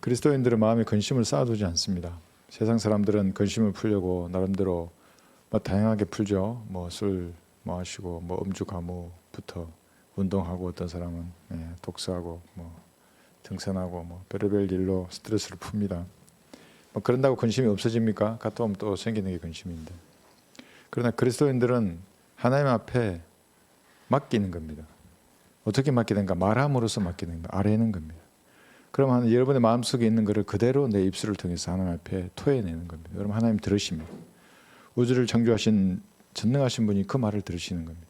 그리스도인들은 마음에 근심을 쌓아두지 않습니다. 세상 사람들은 근심을 풀려고 나름대로 다양하게 풀죠. 술 마시고 음주 가무부터 운동하고, 어떤 사람은 독서하고 등산하고 별의별 일로 스트레스를 풉니다. 그런다고 근심이 없어집니까? 갔다 오면 또 생기는 게 근심인데. 그러나 그리스도인들은 하나님 앞에 맡기는 겁니다. 어떻게 맡기는가? 말함으로써 맡기는 겁니다. 아뢰는 겁니다. 그러면 여러분의 마음속에 있는 것을 그대로 내 입술을 통해서 하나님 앞에 토해내는 겁니다. 여러분, 하나님 들으십니다. 우주를 창조하신 전능하신 분이 그 말을 들으시는 겁니다.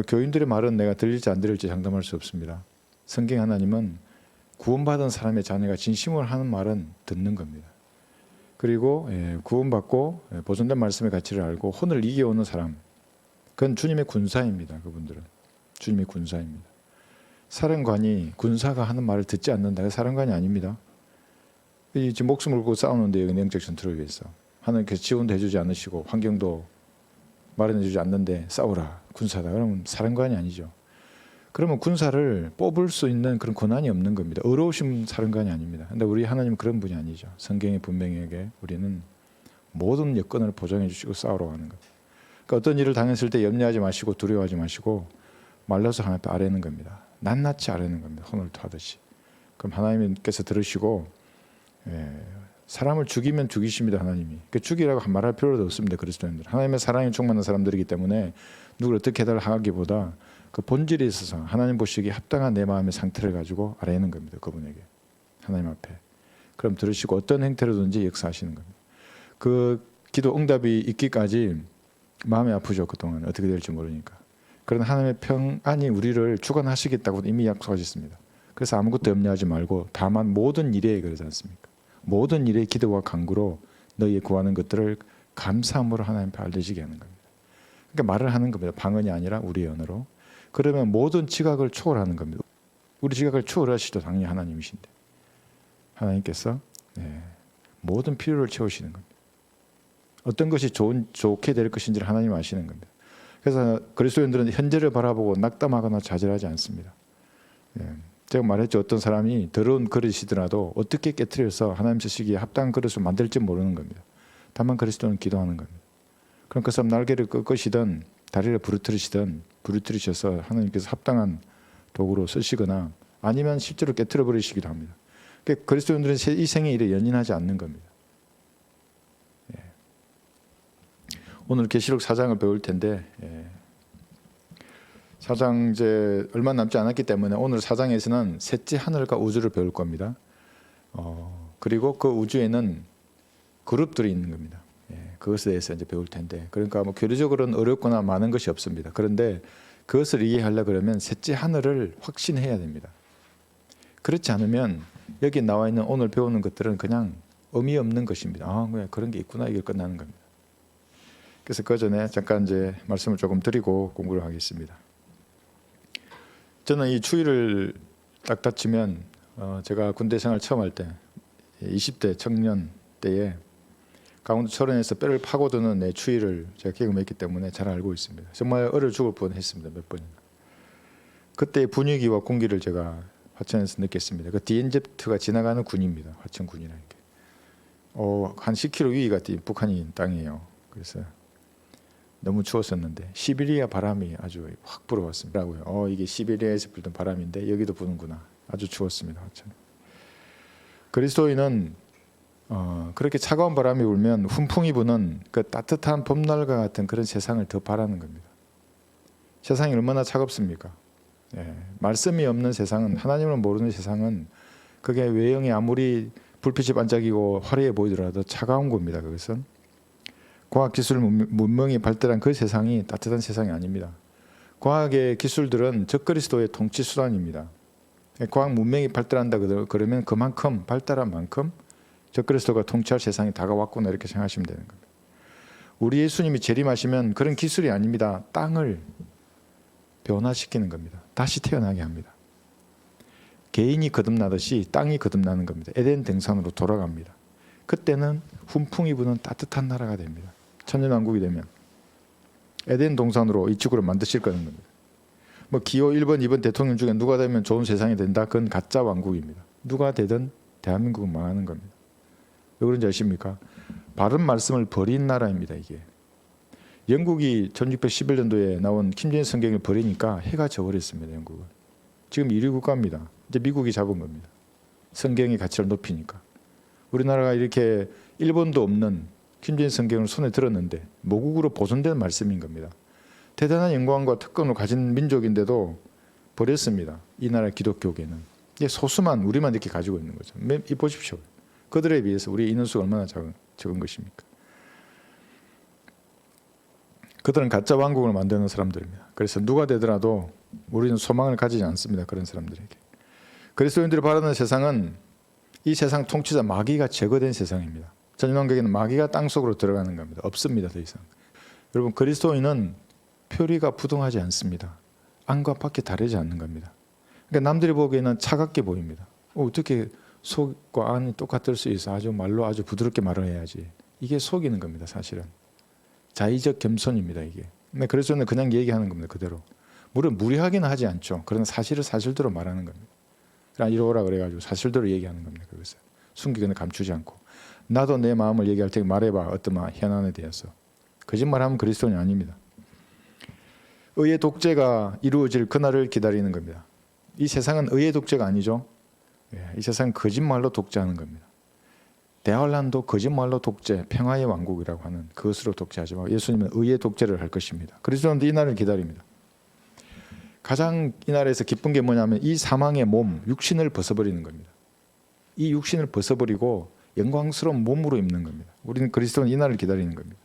교인들의 말은 내가 들릴지 안 들릴지 장담할 수 없습니다. 성경 하나님은 구원받은 사람의 자녀가 진심으로 하는 말은 듣는 겁니다. 그리고 구원받고 보존된 말씀의 가치를 알고 혼을 이겨오는 사람, 그건 주님의 군사입니다. 그분들은 주님의 군사입니다. 사령관이 군사가 하는 말을 듣지 않는다. 사령관이 아닙니다. 지금 목숨을 걸고 싸우는데 영적 전투를 위해서 하나님께서 지원도 해주지 않으시고 환경도 마련해주지 않는데 싸우라, 군사다. 그러면 사령관이 아니죠. 그러면 군사를 뽑을 수 있는 그런 권한이 없는 겁니다. 의로우신 사령관이 아닙니다. 근데 우리 하나님은 그런 분이 아니죠. 성경에 분명히 우리는 모든 여건을 보장해 주시고 싸우러 가는 겁니다. 그러니까 어떤 일을 당했을 때 염려하지 마시고 두려워하지 마시고 말려서 하나님 앞에 아뢰는 겁니다. 낱낱이 아뢰는 겁니다. 혼을 토하듯이. 그럼 하나님께서 들으시고 사람을 죽이면 죽이십니다. 하나님이. 죽이라고 말할 필요도 없습니다. 그리스도인들. 하나님의 사랑에 충만한 사람들이기 때문에 누구를 어떻게 해달하기보다 그 본질에 있어서 하나님 보시기에 합당한 내 마음의 상태를 가지고 아뢰는 겁니다. 그분에게. 하나님 앞에. 그럼 들으시고 어떤 행태로든지 역사하시는 겁니다. 그 기도 응답이 있기까지 마음이 아프죠. 그동안 어떻게 될지 모르니까. 그러나 하나님의 평안이 우리를 주관하시겠다고 이미 약속하셨습니다. 그래서 아무것도 염려하지 말고 다만 모든 일에, 그러지 않습니까? 모든 일에 기도와 간구로 너희의 구하는 것들을 감사함으로 하나님 앞에 알려지게 하는 겁니다. 그러니까 말을 하는 겁니다. 방언이 아니라 우리의 언어로. 그러면 모든 지각을 초월하는 겁니다. 우리 지각을 초월하시도 당연히 하나님이신데 하나님께서 모든 필요를 채우시는 겁니다. 어떤 것이 좋게 될 것인지를 하나님 아시는 겁니다. 그래서 그리스도인들은 현재를 바라보고 낙담하거나 좌절하지 않습니다. 제가 말했죠. 어떤 사람이 더러운 그릇이더라도 어떻게 깨트려서 하나님 주시기에 합당한 그릇을 만들지 모르는 겁니다. 다만 그리스도는 기도하는 겁니다. 그럼 그 사람 날개를 꺾으시든 다리를 부르트리셔서 하나님께서 합당한 도구로 쓰시거나 아니면 실제로 깨트려 버리시기도 합니다. 그러니까 그리스도인들은 이 생의 일에 연연하지 않는 겁니다. 오늘 계시록 4장을 배울 텐데 4장 이제 얼마 남지 않았기 때문에 오늘 4장에서는 셋째 하늘과 우주를 배울 겁니다. 그리고 그 우주에는 그룹들이 있는 겁니다. 그것에 대해서 이제 배울 텐데, 그러니까 교리적으로는 어렵거나 많은 것이 없습니다. 그런데 그것을 이해하려 그러면 셋째 하늘을 확신해야 됩니다. 그렇지 않으면 여기 나와 있는 오늘 배우는 것들은 그냥 의미 없는 것입니다. 그냥 그런 게 있구나, 이게 끝나는 겁니다. 그래서 그 전에 잠깐 이제 말씀을 조금 드리고 공부를 하겠습니다. 저는 이 추위를 딱 다치면 제가 군대 생활 처음 할 때 20대 청년 때에 강원도 철원에서 뼈를 파고드는 내 추위를 제가 경험했기 때문에 잘 알고 있습니다. 정말 얼어 죽을 뻔했습니다. 몇 번이나. 그때의 분위기와 공기를 제가 화천에서 느꼈습니다. 그 DNZ가 지나가는 군입니다. 화천군이라는 게. 한 10km 위가 북한이 땅이에요. 그래서 너무 추웠었는데 시베리아 바람이 아주 확 불어왔습니다. 이게 시베리아에서 불던 바람인데 여기도 부는구나. 아주 추웠습니다. 화천. 그리스도인은 그렇게 차가운 바람이 불면 훈풍이 부는 그 따뜻한 봄날과 같은 그런 세상을 더 바라는 겁니다. 세상이 얼마나 차갑습니까? 말씀이 없는 세상은, 하나님을 모르는 세상은 그게 외형이 아무리 불빛이 반짝이고 화려해 보이더라도 차가운 겁니다. 그것은 과학기술 문명이 발달한 그 세상이 따뜻한 세상이 아닙니다. 과학의 기술들은 적그리스도의 통치 수단입니다. 과학 문명이 발달한다 그러면 그만큼 발달한 만큼 적그리스도가 통치할 세상이 다가왔구나, 이렇게 생각하시면 되는 겁니다. 우리 예수님이 재림하시면 그런 기술이 아닙니다. 땅을 변화시키는 겁니다. 다시 태어나게 합니다. 개인이 거듭나듯이 땅이 거듭나는 겁니다. 에덴 동산으로 돌아갑니다. 그때는 훈풍이 부는 따뜻한 나라가 됩니다. 천년왕국이 되면 에덴 동산으로 이쪽으로 만드실 거는 겁니다. 기호 1번, 2번 대통령 중에 누가 되면 좋은 세상이 된다? 그건 가짜 왕국입니다. 누가 되든 대한민국은 망하는 겁니다. 왜 그런지 아십니까? 바른 말씀을 버린 나라입니다. 이게 영국이 1611년도에 나온 킹제임스 성경을 버리니까 해가 져버렸습니다. 영국은 지금 1위 국가입니다. 이제 미국이 잡은 겁니다. 성경의 가치를 높이니까. 우리나라가 이렇게 일본도 없는 킹제임스 성경을 손에 들었는데 모국으로 보존된 말씀인 겁니다. 대단한 영광과 특권을 가진 민족인데도 버렸습니다. 이 나라 기독교계는. 이게 소수만 우리만 이렇게 가지고 있는 거죠. 이 보십시오. 그들에 비해서 우리 인원수가 얼마나 적은 것입니까? 그들은 가짜 왕국을 만드는 사람들입니다. 그래서 누가 되더라도 우리는 소망을 가지지 않습니다. 그런 사람들에게. 그리스도인들이 바라는 세상은 이 세상 통치자 마귀가 제거된 세상입니다. 전인왕국에는 마귀가 땅속으로 들어가는 겁니다. 없습니다. 더 이상. 여러분 그리스도인은 표리가 부동하지 않습니다. 안과 밖이 다르지 않는 겁니다. 그러니까 남들이 보기에는 차갑게 보입니다. 어떻게 속과 안이 똑같을 수 있어? 아주 말로 아주 부드럽게 말을 해야지. 이게 속이는 겁니다. 사실은. 자의적 겸손입니다. 이게. 근데 그리스도는 그냥 얘기하는 겁니다. 그대로. 물론 무리하게는 하지 않죠. 그러나 사실을 사실대로 말하는 겁니다. 그냥 이리 오라 그래가지고 사실대로 얘기하는 겁니다. 그것을. 숨기거나 감추지 않고. 나도 내 마음을 얘기할 테니 말해봐. 어떤 현안에 대해서. 거짓말하면 그리스도인이 아닙니다. 의의 독재가 이루어질 그날을 기다리는 겁니다. 이 세상은 의의 독재가 아니죠. 이 세상은 거짓말로 독재하는 겁니다. 대환란도 거짓말로 독재, 평화의 왕국이라고 하는 그것으로 독재하지만 예수님은 의의 독재를 할 것입니다. 그리스도는 이 날을 기다립니다. 가장 이 날에서 기쁜 게 뭐냐면 이 사망의 몸, 육신을 벗어버리는 겁니다. 이 육신을 벗어버리고 영광스러운 몸으로 입는 겁니다. 우리는 그리스도는 이 날을 기다리는 겁니다.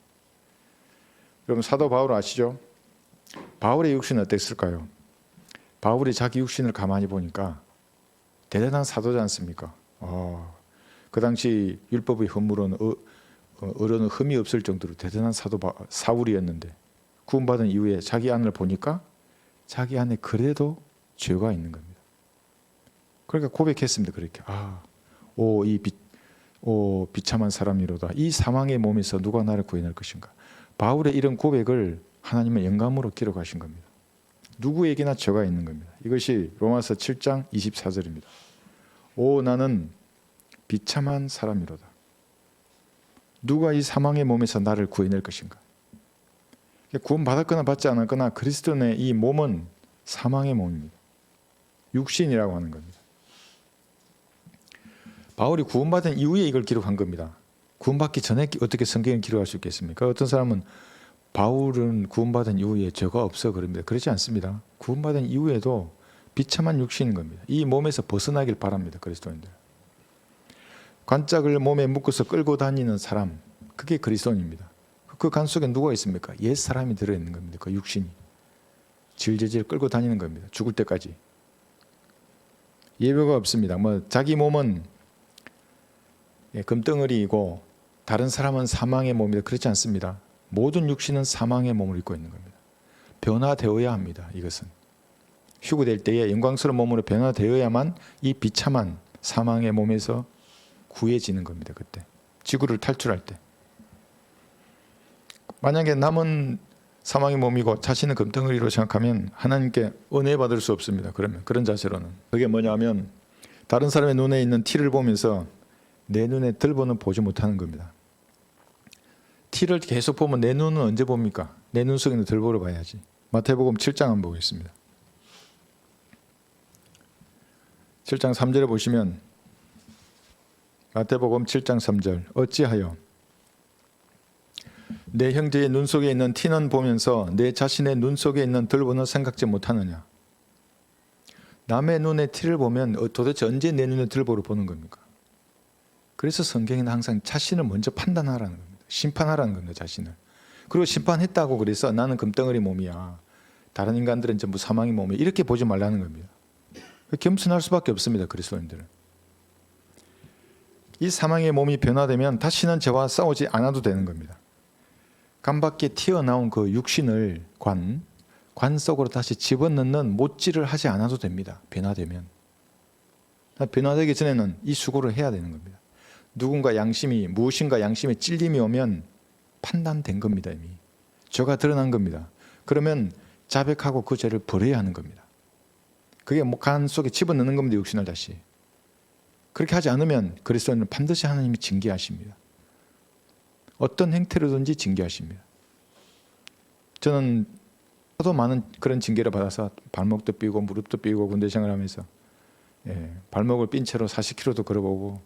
여러분 사도 바울 아시죠? 바울의 육신은 어땠을까요? 바울이 자기 육신을 가만히 보니까 대단한 사도지 않습니까? 그 당시 율법의 허물은 어른은 흠이 없을 정도로 대단한 사울이었는데 구원받은 이후에 자기 안을 보니까 자기 안에 그래도 죄가 있는 겁니다. 그러니까 고백했습니다. 그렇게 비참한 사람이로다. 이 사망의 몸에서 누가 나를 구해낼 것인가. 바울의 이런 고백을 하나님의 영감으로 기록하신 겁니다. 누구에게나 죄가 있는 겁니다. 이것이 로마서 7장 24절입니다. 나는 비참한 사람이로다. 누가 이 사망의 몸에서 나를 구해낼 것인가. 구원받았거나 받지 않았거나 그리스도의 이 몸은 사망의 몸입니다. 육신이라고 하는 겁니다. 바울이 구원받은 이후에 이걸 기록한 겁니다. 구원받기 전에 어떻게 성경을 기록할 수 있겠습니까? 어떤 사람은 바울은 구원받은 이후에 죄가 없어 그럽니다. 그렇지 않습니다. 구원받은 이후에도 비참한 육신인 겁니다. 이 몸에서 벗어나길 바랍니다. 그리스도인들. 관짝을 몸에 묶어서 끌고 다니는 사람, 그게 그리스도인입니다. 그 관 속에 누가 있습니까? 옛 사람이 들어있는 겁니다. 그 육신이. 질질질 끌고 다니는 겁니다. 죽을 때까지. 예외가 없습니다. 자기 몸은 금덩어리이고 다른 사람은 사망의 몸이다. 그렇지 않습니다. 모든 육신은 사망의 몸을 입고 있는 겁니다. 변화되어야 합니다. 이것은. 휴거될 때에 영광스러운 몸으로 변화되어야만 이 비참한 사망의 몸에서 구해지는 겁니다. 그때. 지구를 탈출할 때. 만약에 남은 사망의 몸이고 자신은 금덩어리로 생각하면 하나님께 은혜 받을 수 없습니다. 그러면 그런 자세로는. 그게 뭐냐면 다른 사람의 눈에 있는 티를 보면서 내 눈에 들보는 보지 못하는 겁니다. 티를 계속 보면 내 눈은 언제 봅니까? 내 눈 속에 있는 들보를 봐야지. 마태복음 7장 한번 보겠습니다. 7장 3절에 보시면 마태복음 7장 3절 어찌하여 내 형제의 눈 속에 있는 티는 보면서 내 자신의 눈 속에 있는 들보는 생각지 못하느냐. 남의 눈에 티를 보면 도대체 언제 내 눈에 들보를 보는 겁니까? 그래서 성경에는 항상 자신을 먼저 판단하라는 겁니다. 심판하라는 겁니다. 자신을. 그리고 심판했다고 그래서 나는 금덩어리 몸이야. 다른 인간들은 전부 사망의 몸이야. 이렇게 보지 말라는 겁니다. 겸손할 수밖에 없습니다. 그리스도인들은. 이 사망의 몸이 변화되면 다시는 죄와 싸우지 않아도 되는 겁니다. 간 밖에 튀어나온 그 육신을 관 속으로 다시 집어넣는 못질을 하지 않아도 됩니다. 변화되면. 변화되기 전에는 이 수고를 해야 되는 겁니다. 무엇인가 양심에 찔림이 오면 판단된 겁니다. 이미. 죄가 드러난 겁니다. 그러면 자백하고 그 죄를 버려야 하는 겁니다. 그게 간 속에 집어넣는 겁니다. 육신을 다시. 그렇게 하지 않으면 그리스도인은 반드시 하나님이 징계하십니다. 어떤 행태로든지 징계하십니다. 저는 하도 많은 그런 징계를 받아서 발목도 삐고 무릎도 삐고 군대 생활하면서 발목을 삔 채로 40km도 걸어보고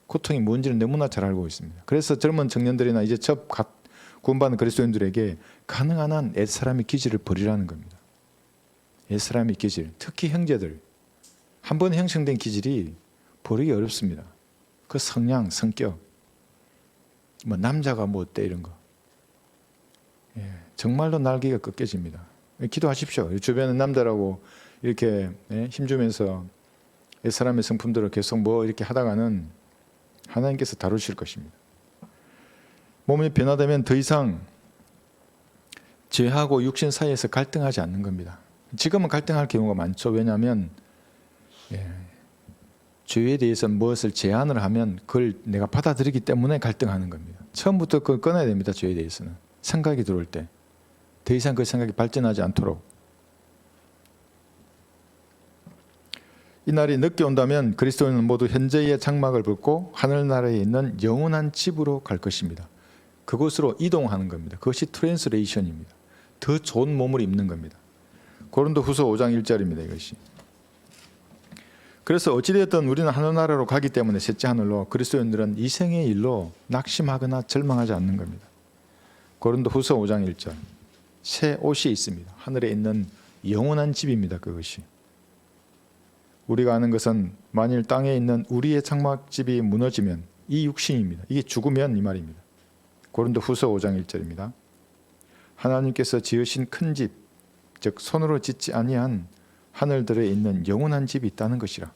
고통이 뭔지는 너무나 잘 알고 있습니다. 그래서 젊은 청년들이나 이제 첫 구원받은 그리스도인들에게 가능한 한 옛사람의 기질을 버리라는 겁니다. 옛사람의 기질, 특히 형제들, 한 번 형성된 기질이 버리기 어렵습니다. 그 성향, 성격, 뭐 남자가 뭐 어때 이런 거, 정말로 날개가 꺾여집니다. 기도하십시오. 주변에 남자라고 이렇게 힘주면서 옛사람의 성품들을 계속 뭐 이렇게 하다가는 하나님께서 다루실 것입니다. 몸이 변화되면 더 이상 죄하고 육신 사이에서 갈등하지 않는 겁니다. 지금은 갈등할 경우가 많죠. 왜냐하면 죄에 대해서 무엇을 제안을 하면 그걸 내가 받아들이기 때문에 갈등하는 겁니다. 처음부터 그걸 끊어야 됩니다. 죄에 대해서는 생각이 들어올 때 더 이상 그 생각이 발전하지 않도록. 이 날이 늦게 온다면 그리스도인은 모두 현재의 장막을 벗고 하늘나라에 있는 영원한 집으로 갈 것입니다. 그곳으로 이동하는 겁니다. 그것이 트랜스레이션입니다. 더 좋은 몸을 입는 겁니다. 고린도후서 5장 1절입니다. 이것이. 그래서 어찌되었든 우리는 하늘나라로 가기 때문에 셋째 하늘로 그리스도인들은 이 생의 일로 낙심하거나 절망하지 않는 겁니다. 고린도후서 5장 1절. 새 옷이 있습니다. 하늘에 있는 영원한 집입니다. 그것이. 우리가 아는 것은 만일 땅에 있는 우리의 장막집이 무너지면 이 육신입니다. 이게 죽으면 이 말입니다. 고린도후서 5장 1절입니다. 하나님께서 지으신 큰 집, 즉 손으로 짓지 아니한 하늘들에 있는 영원한 집이 있다는 것이라.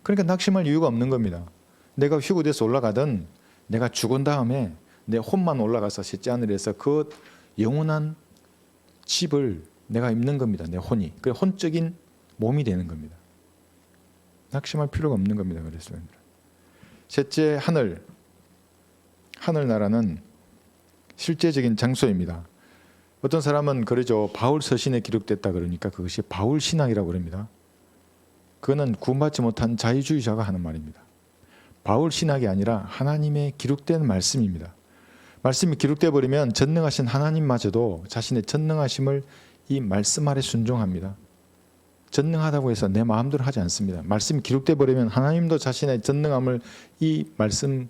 그러니까 낙심할 이유가 없는 겁니다. 내가 휴거돼서 올라가든 내가 죽은 다음에 내 혼만 올라가서 셋째 하늘에서 그 영원한 집을 내가 입는 겁니다. 내 혼이. 그 혼적인 몸이 되는 겁니다. 낙심할 필요가 없는 겁니다. 그래서 셋째 하늘나라는 실제적인 장소입니다. 어떤 사람은 그러죠. 바울 서신에 기록됐다 그러니까 그것이 바울 신학이라고 그럽니다. 그거는 구원받지 못한 자유주의자가 하는 말입니다. 바울 신학이 아니라 하나님의 기록된 말씀입니다. 말씀이 기록되어 버리면 전능하신 하나님마저도 자신의 전능하심을 이 말씀 아래 순종합니다. 전능하다고 해서 내 마음대로 하지 않습니다. 말씀이 기록되어 버리면 하나님도 자신의 전능함을 이 말씀을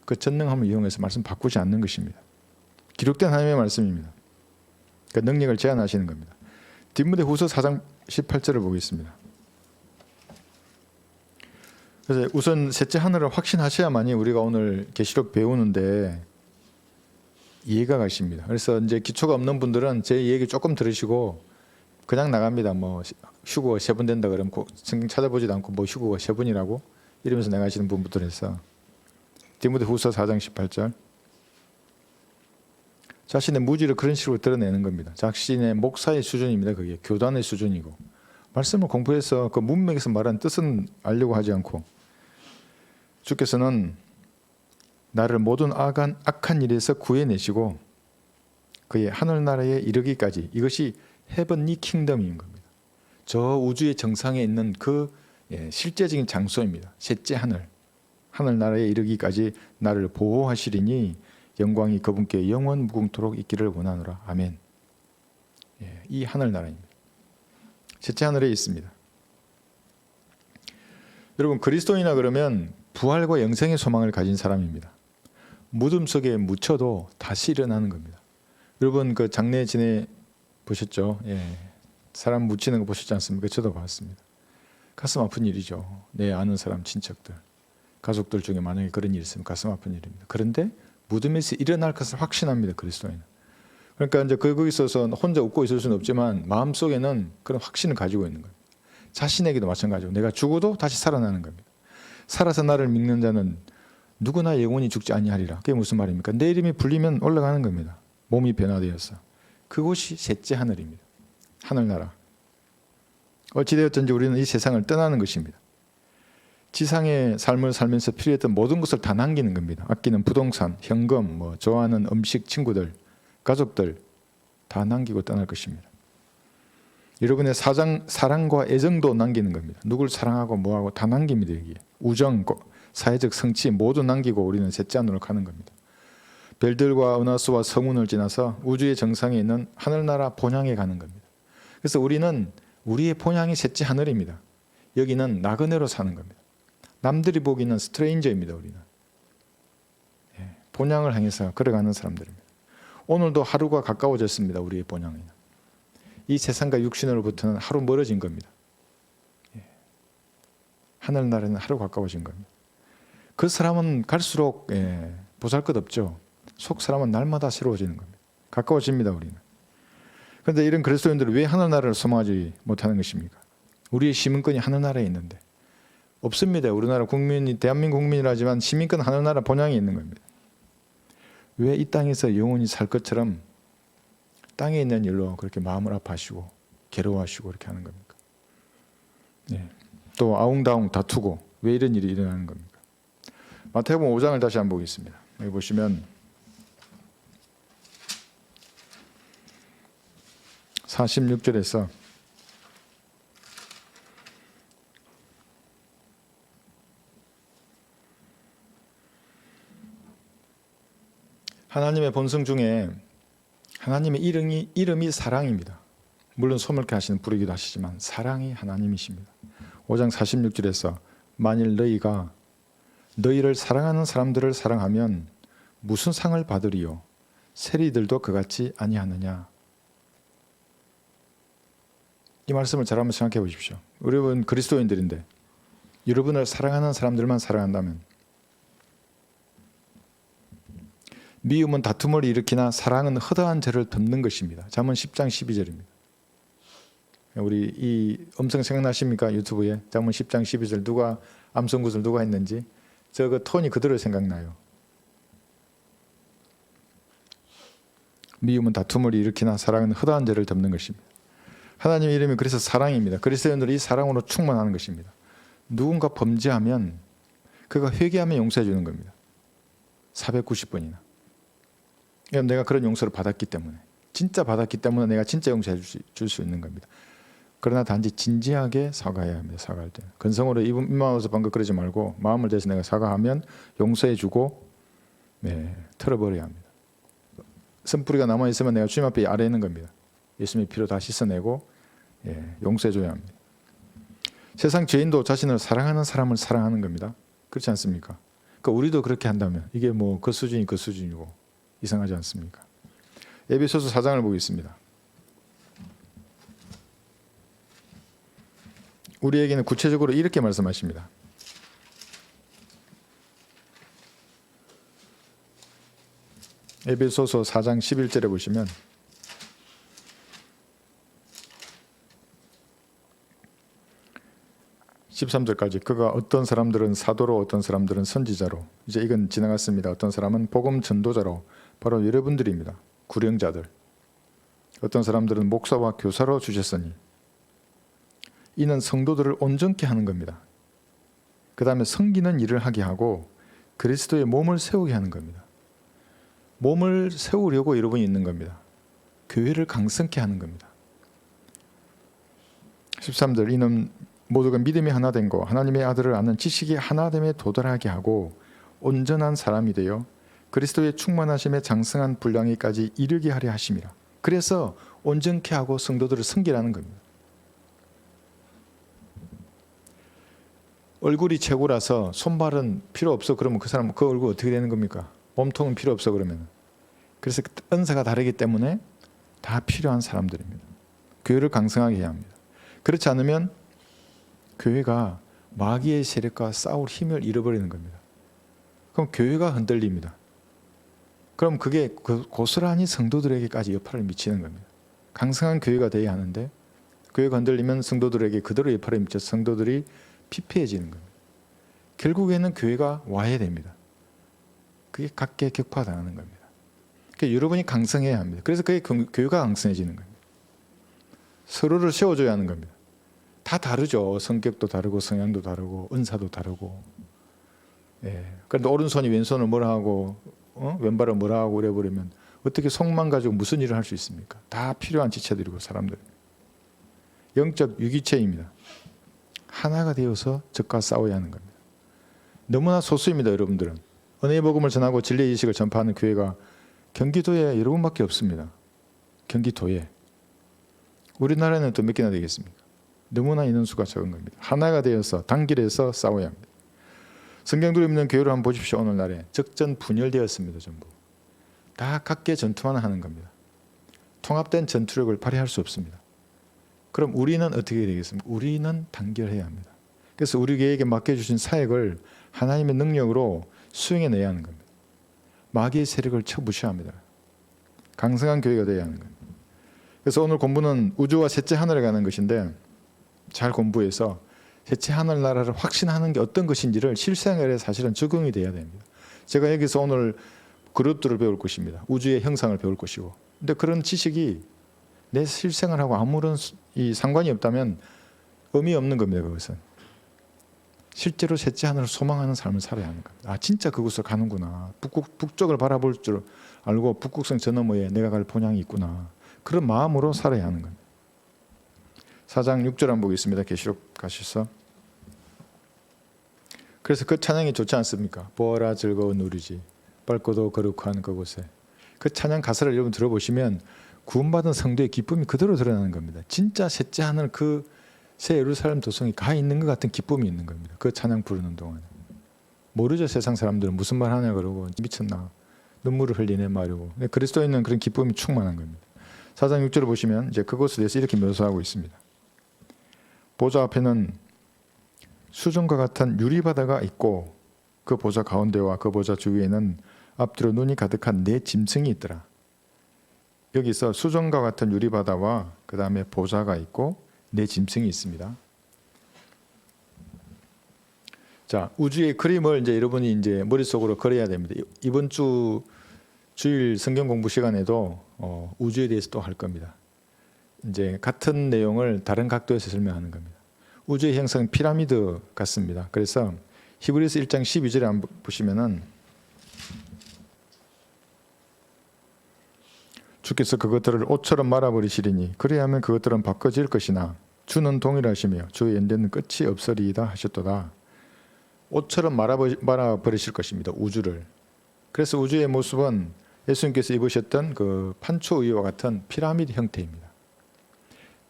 그 전능함을 이용해서 말씀 바꾸지 않는 것입니다. 기록된 하나님의 말씀입니다. 그 능력을 제한하시는 겁니다. 디모데후서 4장 18절을 보겠습니다. 그래서 우선 셋째 하늘을 확신하셔야만이 우리가 오늘 계시록 배우는데 이해가 가십니다. 그래서 이제 기초가 없는 분들은 제 얘기 조금 들으시고 그냥 나갑니다. 뭐 휴거가 3번 된다 그러면 성경 찾아보지도 않고 뭐 휴거가 3번이라고 이러면서 나가시는 분부터 해서 디모데후서 4장 18절. 자신의 무지를 그런 식으로 드러내는 겁니다. 자신의 목사의 수준입니다. 그게 교단의 수준이고 말씀을 공부해서 그 문맥에서 말하는 뜻은 알려고 하지 않고 주께서는 나를 모든 악한 일에서 구해내시고 그의 하늘나라에 이르기까지 이것이 헤븐리 킹덤인 겁니다. 저 우주의 정상에 있는 그 실제적인 장소입니다. 셋째 하늘나라에 이르기까지 나를 보호하시리니 영광이 그분께 영원 무궁토록 있기를 원하노라. 아멘. 이 하늘나라입니다. 셋째 하늘에 있습니다. 여러분 그리스도인이나 그러면 부활과 영생의 소망을 가진 사람입니다. 무덤 속에 묻혀도 다시 일어나는 겁니다. 여러분 그 장례 지내 보셨죠? 사람 묻히는 거 보셨지 않습니까? 저도 봤습니다. 가슴 아픈 일이죠. 내 아는 사람 친척들 가족들 중에 만약에 그런 일이 있으면 가슴 아픈 일입니다. 그런데 무덤에서 일어날 것을 확신합니다. 그리스도인은. 그러니까 이제 거기 있어서 혼자 웃고 있을 수는 없지만 마음속에는 그런 확신을 가지고 있는 거예요. 자신에게도 마찬가지고 내가 죽어도 다시 살아나는 겁니다. 살아서 나를 믿는 자는 누구나 영원히 죽지 아니하리라. 그게 무슨 말입니까? 내 이름이 불리면 올라가는 겁니다. 몸이 변화되어서. 그곳이 셋째 하늘입니다. 하늘나라. 어찌되었든지 우리는 이 세상을 떠나는 것입니다. 지상의 삶을 살면서 필요했던 모든 것을 다 남기는 겁니다. 아끼는 부동산, 현금, 좋아하는 음식, 친구들, 가족들 다 남기고 떠날 것입니다. 여러분의 사랑과 애정도 남기는 겁니다. 누굴 사랑하고 뭐하고 다 남깁니다. 여기에 우정, 사회적 성취 모두 남기고 우리는 셋째 하늘로 가는 겁니다. 별들과 은하수와 성운을 지나서 우주의 정상에 있는 하늘나라 본향에 가는 겁니다. 그래서 우리는 우리의 본향이 셋째 하늘입니다. 여기는 나그네로 사는 겁니다. 남들이 보기는 스트레인저입니다. 우리는 본향을 향해서 걸어가는 사람들입니다. 오늘도 하루가 가까워졌습니다. 우리의 본향에는 이 세상과 육신으로부터는 하루 멀어진 겁니다. 하늘나라는 하루 가까워진 겁니다. 그 사람은 갈수록 보잘것없죠. 속 사람은 날마다 새로워지는 겁니다. 가까워집니다. 우리는. 그런데 이런 그리스도인들은 왜 하늘나라를 소망하지 못하는 것입니까? 우리의 시민권이 하늘나라에 있는데 없습니다. 우리나라 국민이 대한민국 국민이라지만 시민권 하늘나라 본향에 있는 겁니다. 왜 이 땅에서 영원히 살 것처럼 땅에 있는 일로 그렇게 마음을 아파하시고 괴로워하시고 그렇게 하는 겁니까? 또 아웅다웅 다투고 왜 이런 일이 일어나는 겁니까? 마태복음 5장을 다시 한번 보겠습니다. 여기 보시면 46절에서 하나님의 본성 중에 하나님의 이름이 사랑입니다. 물론 소멸케 하시는 부르기도 하시지만 사랑이 하나님이십니다. 5장 46절에서 만일 너희가 너희를 사랑하는 사람들을 사랑하면 무슨 상을 받으리요? 세리들도 그같이 아니하느냐? 이 말씀을 잘 한번 생각해 보십시오. 여러분 그리스도인들인데 여러분을 사랑하는 사람들만 사랑한다면 미움은 다툼을 일으키나 사랑은 허다한 죄를 덮는 것입니다. 잠언 10장 12절입니다. 우리 이 음성 생각나십니까? 유튜브에 잠언 10장 12절 누가 암송구절 누가 했는지 그 톤이 그대로 생각나요. 미움은 다툼을 일으키나 사랑은 허다한 죄를 덮는 것입니다. 하나님의 이름이 그래서 사랑입니다. 그리스도인들은 이 사랑으로 충만하는 것입니다. 누군가 범죄하면 그가 회개하면 용서해 주는 겁니다. 490번이나. 내가 그런 용서를 받았기 때문에 진짜 받았기 때문에 내가 진짜 용서해 줄 수 있는 겁니다. 그러나 단지 진지하게 사과해야 합니다. 사과할 때 건성으로 입마워서 방금 그러지 말고 마음을 대해서 내가 사과하면 용서해 주고 털어버려야 합니다. 선뿌리가 남아있으면 내가 주님 앞에 아뢰는 겁니다. 예수님의 피로 다 씻어내고 용서해 줘야 합니다. 세상 죄인도 자신을 사랑하는 사람을 사랑하는 겁니다. 그렇지 않습니까? 그러니까 우리도 그렇게 한다면 이게 뭐 그 수준이 그 수준이고 이상하지 않습니까? 에베소서 4장을 보겠습니다. 우리에게는 구체적으로 이렇게 말씀하십니다. 에베소서 4장 11절에 보시면 (13절까지) 그가 어떤 사람들은 사도로 어떤 사람들은 선지자로 이제 이건 지나갔습니다. 어떤 사람은 복음 전도자로 바로 여러분들입니다. 구령자들. 어떤 사람들은 목사와 교사로 주셨으니 이는 성도들을 온전케 하는 겁니다. 그 다음에 섬기는 일을 하게 하고 그리스도의 몸을 세우게 하는 겁니다. 몸을 세우려고 여러분이 있는 겁니다. 교회를 강성케 하는 겁니다. 13절 이는 모두가 믿음이 하나 된 거 하나님의 아들을 아는 지식이 하나됨에 도달하게 하고 온전한 사람이 되어 그리스도의 충만하심에 장성한 분량에까지 이르게 하려 하심이라. 그래서 온전케 하고 성도들을 섬기라는 겁니다. 얼굴이 최고라서 손발은 필요 없어 그러면 그 사람 그 얼굴 어떻게 되는 겁니까? 몸통은 필요 없어 그러면. 그래서 은사가 다르기 때문에 다 필요한 사람들입니다. 교회를 강성하게 해야 합니다. 그렇지 않으면 교회가 마귀의 세력과 싸울 힘을 잃어버리는 겁니다. 그럼 교회가 흔들립니다. 그럼 그게 고스란히 성도들에게까지 여파를 미치는 겁니다. 강성한 교회가 되어야 하는데 교회가 흔들리면 성도들에게 그대로 여파를 미쳐 성도들이 피폐해지는 겁니다. 결국에는 교회가 와야 됩니다. 그게 각계 격파당하는 겁니다. 그러니까 여러분이 강성해야 합니다. 그래서 그게 교회가 강성해지는 겁니다. 서로를 세워줘야 하는 겁니다. 다 다르죠. 성격도 다르고 성향도 다르고 은사도 다르고. 그런데 오른손이 왼손을 뭐라 하고 왼발을 뭐라 하고 이래버리면 어떻게 속만 가지고 무슨 일을 할 수 있습니까? 다 필요한 지체들이고 사람들. 영적 유기체입니다. 하나가 되어서 적과 싸워야 하는 겁니다. 너무나 소수입니다. 여러분들은 은혜의 복음을 전하고 진리의 지식을 전파하는 교회가 경기도에 여러분밖에 없습니다. 경기도에. 우리나라에는 또 몇 개나 되겠습니까? 너무나 인원수가 적은 겁니다. 하나가 되어서 단결해서 싸워야 합니다. 성경들을 믿는 교회를 한번 보십시오. 오늘날에 적전 분열되었습니다. 전부 다 각계 전투만 하는 겁니다. 통합된 전투력을 발휘할 수 없습니다. 그럼 우리는 어떻게 되겠습니까? 우리는 단결해야 합니다. 그래서 우리 교회에게 맡겨주신 사역을 하나님의 능력으로 수행해내야 하는 겁니다. 마귀의 세력을 쳐부셔야 합니다. 강성한 교회가 되어야 하는 겁니다. 그래서 오늘 공부는 우주와 셋째 하늘에 가는 것인데 잘 공부해서 셋째 하늘 나라를 확신하는 게 어떤 것인지를 실생활에 사실은 적용이 돼야 됩니다. 제가 여기서 오늘 그룹들을 배울 것입니다. 우주의 형상을 배울 것이고, 근데 그런 지식이 내 실생활하고 아무런 상관이 없다면 의미 없는 겁니다. 그것은 실제로 셋째 하늘을 소망하는 삶을 살아야 하는 겁니다. 아, 진짜 그곳을 가는구나. 북쪽을 바라볼 줄 알고 북극성 저 너머에 내가 갈 본향이 있구나. 그런 마음으로 살아야 하는 겁니다. 4장 6절 한번 보겠습니다. 계시록 가셔서. 그래서 그 찬양이 좋지 않습니까? 보아라 즐거운 우리지 밝고도 거룩한 그곳에. 그 찬양 가사를 여러분 들어보시면 구원받은 성도의 기쁨이 그대로 드러나는 겁니다. 진짜 셋째 하늘 그 새 예루살렘 도성이 가 있는 것 같은 기쁨이 있는 겁니다. 그 찬양 부르는 동안에. 모르죠. 세상 사람들은 무슨 말 하냐 그러고 미쳤나 눈물을 흘리네 말이고. 그리스도인은 그런 기쁨이 충만한 겁니다. 4장 6절을 보시면 이제 그것에 대해서 이렇게 묘사하고 있습니다. 보좌 앞에는 수정과 같은 유리바다가 있고 그 보좌 가운데와 그 보좌 주위에는 앞뒤로 눈이 가득한 네 짐승이 있더라. 여기서 수정과 같은 유리바다와 그 다음에 보좌가 있고 네 짐승이 있습니다. 자, 우주의 그림을 이제 여러분이 이제 머릿속으로 그려야 됩니다. 이번 주 주일 성경 공부 시간에도 우주에 대해서 또 할 겁니다. 이제 같은 내용을 다른 각도에서 설명하는 겁니다. 우주의 형상은 피라미드 같습니다. 그래서 히브리서 1장 12절에 한번 보시면은 주께서 그것들을 옷처럼 말아버리시리니 그리하면 그것들은 바꿔질 것이나 주는 동일하시며 주의 연대는 끝이 없으리이다 하셨도다. 옷처럼 말아버리실 것입니다. 우주를. 그래서 우주의 모습은 예수님께서 입으셨던 그 판초의와 같은 피라미드 형태입니다.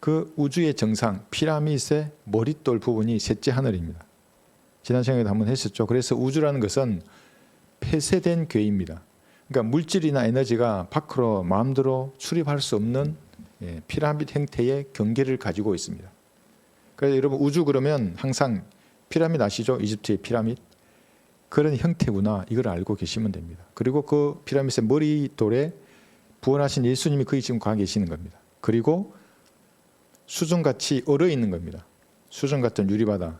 그 우주의 정상 피라미드의 머릿돌 부분이 셋째 하늘입니다. 지난 시간에도 한번 했었죠. 그래서 우주라는 것은 폐쇄된 궤입니다. 그러니까 물질이나 에너지가 밖으로 마음대로 출입할 수 없는 피라미드 형태의 경계를 가지고 있습니다. 그래서 여러분 우주 그러면 항상 피라미드 아시죠? 이집트의 피라미드. 그런 형태구나 이걸 알고 계시면 됩니다. 그리고 그 피라미드의 머리돌에 부활하신 예수님이 거기 지금 가 계시는 겁니다. 그리고 수정같이 얼어 있는 겁니다. 수정 같은 유리바다.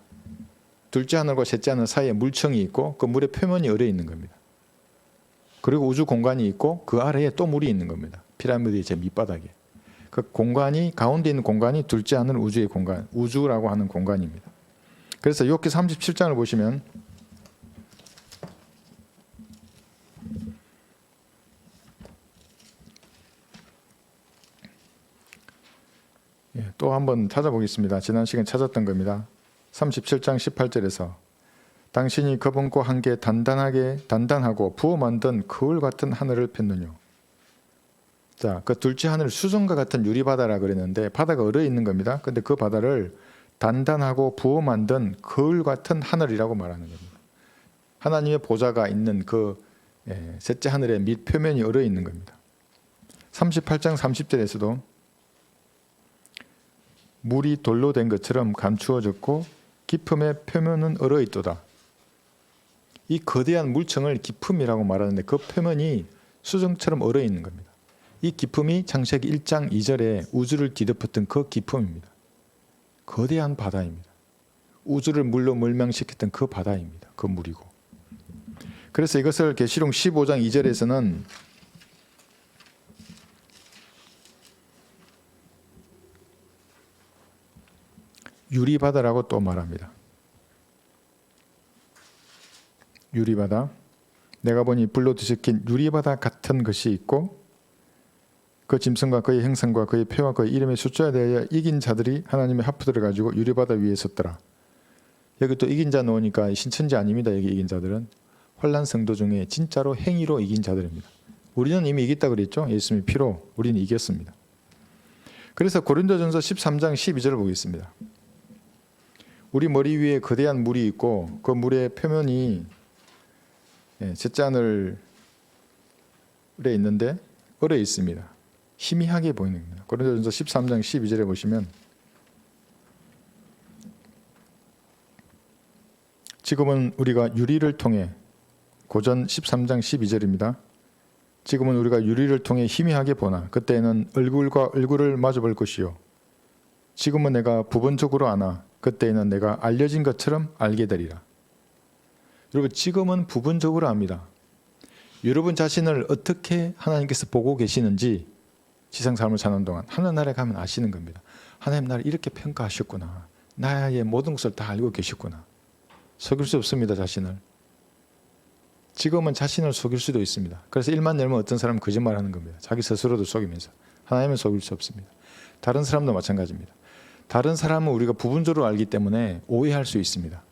둘째 하늘과 셋째 하늘 사이에 물청이 있고 그 물의 표면이 얼어 있는 겁니다. 그리고 우주 공간이 있고 그 아래에 또 물이 있는 겁니다. 피라미드의 제 밑바닥에. 그 공간이 가운데 있는 공간이 둘째 하늘 우주의 공간, 우주라고 하는 공간입니다. 그래서 욥기 37장을 보시면 또 한번 찾아보겠습니다. 지난 시간에 찾았던 겁니다. 37장 18절에서 당신이 거분과 함께 단단하고 부어 만든 거울 같은 하늘을 폈느뇨. 자, 그 둘째 하늘 수정과 같은 유리바다라 그랬는데 바다가 얼어 있는 겁니다. 근데 그 바다를 단단하고 부어 만든 거울 같은 하늘이라고 말하는 겁니다. 하나님의 보좌가 있는 그 셋째 하늘의 밑표면이 얼어 있는 겁니다. 38장 30절에서도 물이 돌로 된 것처럼 감추어졌고 깊음의 표면은 얼어 있도다. 이 거대한 물청을 깊음이라고 말하는데 그 표면이 수정처럼 얼어 있는 겁니다. 이 깊음이 창세기 1장 2절에 우주를 뒤덮었던 그 깊음입니다. 거대한 바다입니다. 우주를 물로 멸망시켰던 그 바다입니다. 그 물이고. 그래서 이것을 계시록 15장 2절에서는 유리바다라고 또 말합니다. 유리바다. 내가 보니 불로 뒤섞인 유리바다 같은 것이 있고 그 짐승과 그의 행성과 그의 표와 그의 이름의 숫자에 대하여 이긴 자들이 하나님의 하프들을 가지고 유리바다 위에 섰더라. 여기 또 이긴 자 넣으니까 신천지 아닙니다. 여기 이긴 자들은 환난 성도 중에 진짜로 행위로 이긴 자들입니다. 우리는 이미 이겼다 그랬죠. 예수님의 피로 우리는 이겼습니다. 그래서 고린도전서 13장 12절을 보겠습니다. 우리 머리 위에 거대한 물이 있고 그 물의 표면이 잿자늘에 있는데 얼어 있습니다. 희미하게 보이는 겁니다. 고린도전서 13장 12절에 보시면 지금은 우리가 유리를 통해 고전 13장 12절입니다. 지금은 우리가 유리를 통해 희미하게 보나 그때에는 얼굴과 얼굴을 마주볼 것이요. 지금은 내가 부분적으로 아나 그때에는 내가 알려진 것처럼 알게 되리라. 여러분 지금은 부분적으로 압니다. 여러분 자신을 어떻게 하나님께서 보고 계시는지 지상 삶을 사는 동안 하늘나라에 가면 아시는 겁니다. 하나님 나를 이렇게 평가하셨구나. 나의 모든 것을 다 알고 계셨구나. 속일 수 없습니다. 자신을. 지금은 자신을 속일 수도 있습니다. 그래서 일만 열면 어떤 사람은 거짓말하는 겁니다. 자기 스스로도 속이면서. 하나님은 속일 수 없습니다. 다른 사람도 마찬가지입니다. 다른 사람은 우리가 부분적으로 알기 때문에 오해할 수 있습니다.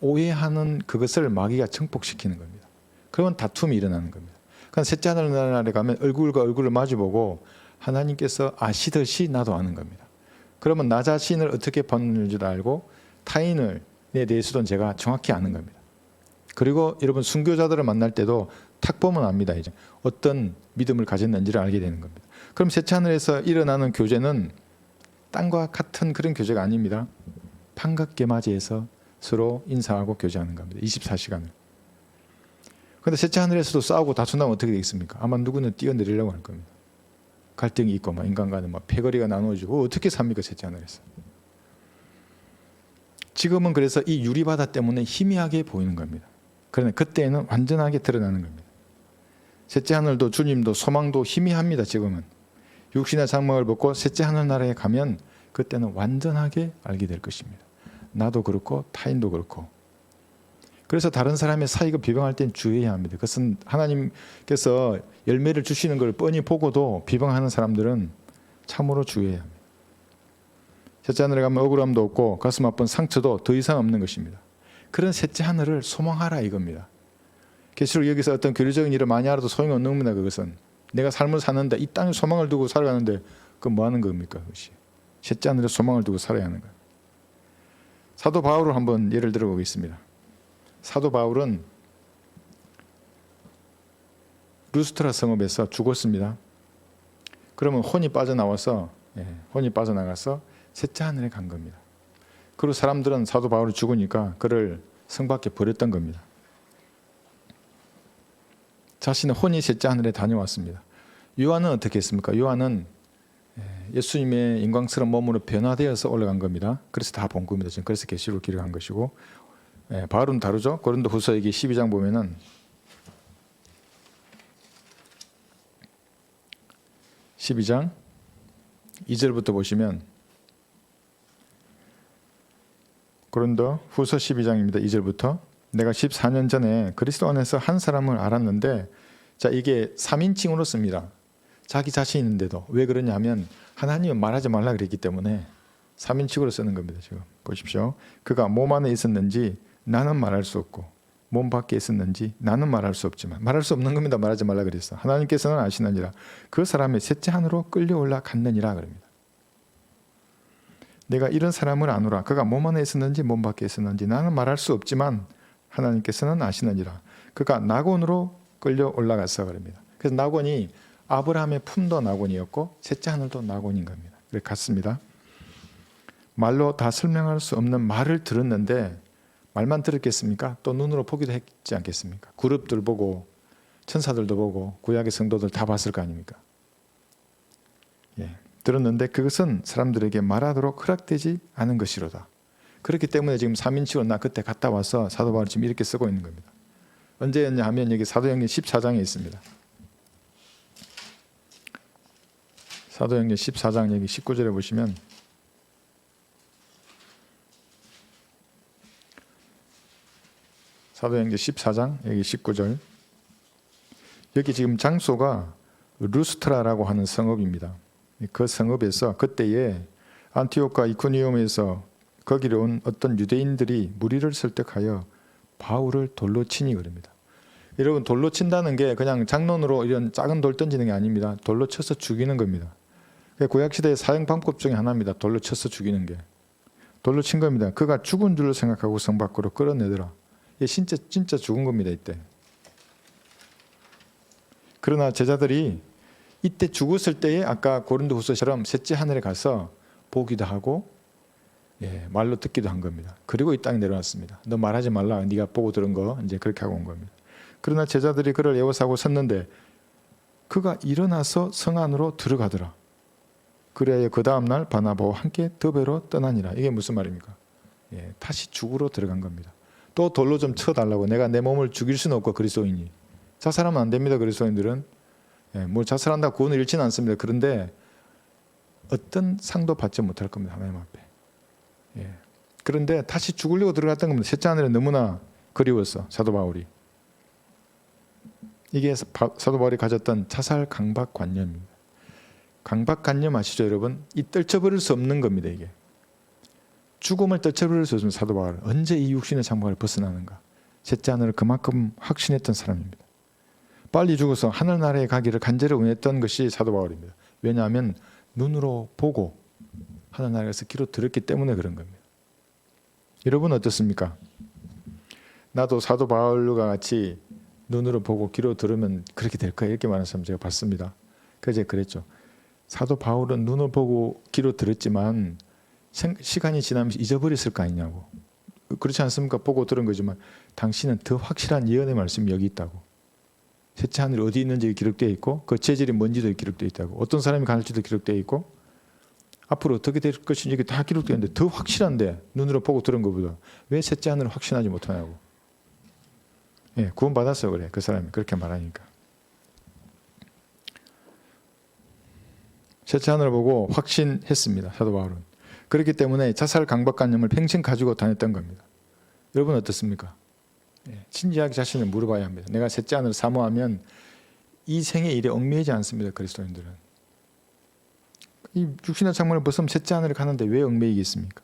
오해하는 그것을 마귀가 증폭시키는 겁니다. 그러면 다툼이 일어나는 겁니다. 그러니까 셋째 하늘나라에 가면 얼굴과 얼굴을 마주보고 하나님께서 아시듯이 나도 아는 겁니다. 그러면 나 자신을 어떻게 봤는지도 알고 타인에 대해서도 제가 정확히 아는 겁니다. 그리고 여러분 순교자들을 만날 때도 탁 보면 압니다. 이제 어떤 믿음을 가졌는지를 알게 되는 겁니다. 그럼 셋째 하늘에서 일어나는 교제는 땅과 같은 그런 교제가 아닙니다. 반갑게 맞이해서 서로 인사하고 교제하는 겁니다. 24시간을. 그런데 셋째 하늘에서도 싸우고 다툰다면 어떻게 되겠습니까? 아마 누구는 뛰어내리려고 할 겁니다. 갈등이 있고 인간 간에 패거리가 나누어지고 어떻게 삽니까? 셋째 하늘에서. 지금은 그래서 이 유리바다 때문에 희미하게 보이는 겁니다. 그러나 그때는 완전하게 드러나는 겁니다. 셋째 하늘도 주님도 소망도 희미합니다. 지금은. 육신의 장막을 벗고 셋째 하늘나라에 가면 그때는 완전하게 알게 될 것입니다. 나도 그렇고 타인도 그렇고. 그래서 다른 사람의 사익을 비방할 땐 주의해야 합니다. 그것은 하나님께서 열매를 주시는 걸 뻔히 보고도 비방하는 사람들은 참으로 주의해야 합니다. 셋째 하늘에 가면 억울함도 없고 가슴 아픈 상처도 더 이상 없는 것입니다. 그런 셋째 하늘을 소망하라 이겁니다. 계시록 여기서 어떤 교리적인 일을 많이 알아도 소용이 없는 겁니다. 그것은 내가 삶을 사는데 이 땅에 소망을 두고 살아가는데 그건 뭐 하는 겁니까? 그것이 셋째 하늘에 소망을 두고 살아야 하는 거예요. 사도 바울을 한번 예를 들어 보겠습니다. 사도 바울은 루스트라 성읍에서 죽었습니다. 그러면 혼이 빠져나가서 셋째 하늘에 간 겁니다. 그리고 사람들은 사도 바울이 죽으니까 그를 성 밖에 버렸던 겁니다. 자신의 혼이 셋째 하늘에 다녀왔습니다. 요한은 어떻게 했습니까? 요한은 예수님의 인광스러운 몸으로 변화되어서 올라간 겁니다. 그래서 다 본 겁니다. 지금 그래서 계시록 기록한 것이고, 바울은 다르죠. 고린도후서 12장 보면은 12장 2절부터 보시면 고린도후서 12장입니다. 2절부터 내가 14년 전에 그리스도 안에서 한 사람을 알았는데, 자 이게 3인칭으로 씁니다. 자기 자신인데도. 왜 그러냐면 하나님은 말하지 말라 그랬기 때문에 3인칭으로 쓰는 겁니다. 지금 보십시오. 그가 몸 안에 있었는지 나는 말할 수 없고 몸 밖에 있었는지 나는 말할 수 없지만, 말할 수 없는 겁니다. 말하지 말라 그랬어. 하나님께서는 아시느니라. 그 사람의 셋째 하늘로 끌려 올라갔느니라 그럽니다. 내가 이런 사람을 아노라. 그가 몸 안에 있었는지 몸 밖에 있었는지 나는 말할 수 없지만 하나님께서는 아시느니라. 그가 낙원으로 끌려 올라갔어 그럽니다. 그래서 낙원이 아브라함의 품도 낙원이었고 셋째 하늘도 낙원인 겁니다. 그래 같습니다. 말로 다 설명할 수 없는 말을 들었는데, 말만 들었겠습니까? 또 눈으로 보기도 했지 않겠습니까? 그룹들 보고 천사들도 보고 구약의 성도들 다 봤을 거 아닙니까? 들었는데 그것은 사람들에게 말하도록 허락되지 않은 것이로다. 그렇기 때문에 지금 3인칭으로 나 그때 갔다 와서 사도 바울이 지금 이렇게 쓰고 있는 겁니다. 언제였냐 하면 여기 사도행전 14장에 있습니다. 사도행전 14장 여기 19절에 보시면 사도행전 14장 여기 19절, 여기 지금 장소가 루스트라라고 하는 성읍입니다. 그 성읍에서 그때에 안티오카 이코니움에서 거기로 온 어떤 유대인들이 무리를 설득하여 바울을 돌로 치니 그럽니다. 여러분, 돌로 친다는 게 그냥 장론으로 이런 작은 돌 던지는 게 아닙니다. 돌로 쳐서 죽이는 겁니다. 구약시대의 사형 방법 중에 하나입니다. 돌로 쳐서 죽이는 게. 돌로 친 겁니다. 그가 죽은 줄로 생각하고 성 밖으로 끌어내더라. 이게 진짜 죽은 겁니다. 이때. 그러나 제자들이 이때 죽었을 때에 아까 고린도후서처럼 셋째 하늘에 가서 보기도 하고 말로 듣기도 한 겁니다. 그리고 이 땅에 내려왔습니다. 너 말하지 말라. 네가 보고 들은 거 이제 그렇게 하고 온 겁니다. 그러나 제자들이 그를 애워싸고 섰는데 그가 일어나서 성 안으로 들어가더라. 그래야 그 다음날 바나바와 함께 더베로 떠나니라. 이게 무슨 말입니까? 다시 죽으러 들어간 겁니다. 또 돌로 좀 쳐달라고. 내가 내 몸을 죽일 수는 없고 그리스도인이. 자살하면 안 됩니다. 그리스도인들은. 뭐 자살한다고 구원을 잃지는 않습니다. 그런데 어떤 상도 받지 못할 겁니다. 하나님 앞에. 그런데 다시 죽으려고 들어갔던 겁니다. 셋째 하늘에 너무나 그리웠어. 사도 바울이. 이게 사도 바울이 가졌던 자살 강박관념입니다. 강박관념 아시죠, 여러분? 이 떨쳐버릴 수 없는 겁니다. 이게 죽음을 떨쳐버릴 수 없는 사도 바울. 언제 이 육신의 장막을 벗어나는가? 셋째 하늘을 그만큼 확신했던 사람입니다. 빨리 죽어서 하늘나라에 가기를 간절히 원했던 것이 사도 바울입니다. 왜냐하면 눈으로 보고 하늘나라에서 귀로 들었기 때문에 그런 겁니다. 여러분 어떻습니까? 나도 사도 바울과 같이 눈으로 보고 귀로 들으면 그렇게 될 거야 이렇게 말하는 사람 제가 봤습니다. 그래서 그랬죠. 사도 바울은 눈을 보고 귀로 들었지만 시간이 지나면서 잊어버렸을 거 아니냐고. 그렇지 않습니까? 보고 들은 거지만 당신은 더 확실한 예언의 말씀이 여기 있다고. 셋째 하늘이 어디 있는지 기록되어 있고 그 체질이 뭔지도 기록되어 있다고. 어떤 사람이 갈지도 기록되어 있고 앞으로 어떻게 될 것인지 다 기록되어 있는데 더 확실한데 눈으로 보고 들은 것보다 왜 셋째 하늘을 확신하지 못하냐고. 구원 받았어 그래. 그 사람이 그렇게 말하니까. 셋째 하늘을 보고 확신했습니다. 사도 바울은. 그렇기 때문에 자살 강박관념을 평생 가지고 다녔던 겁니다. 여러분 어떻습니까? 진지하게 자신을 물어봐야 합니다. 내가 셋째 하늘을 사모하면 이 생의 일에 얽매이지 않습니다. 그리스도인들은. 이 육신의 창문을 벗으면 셋째 하늘을 가는데 왜 얽매이겠습니까?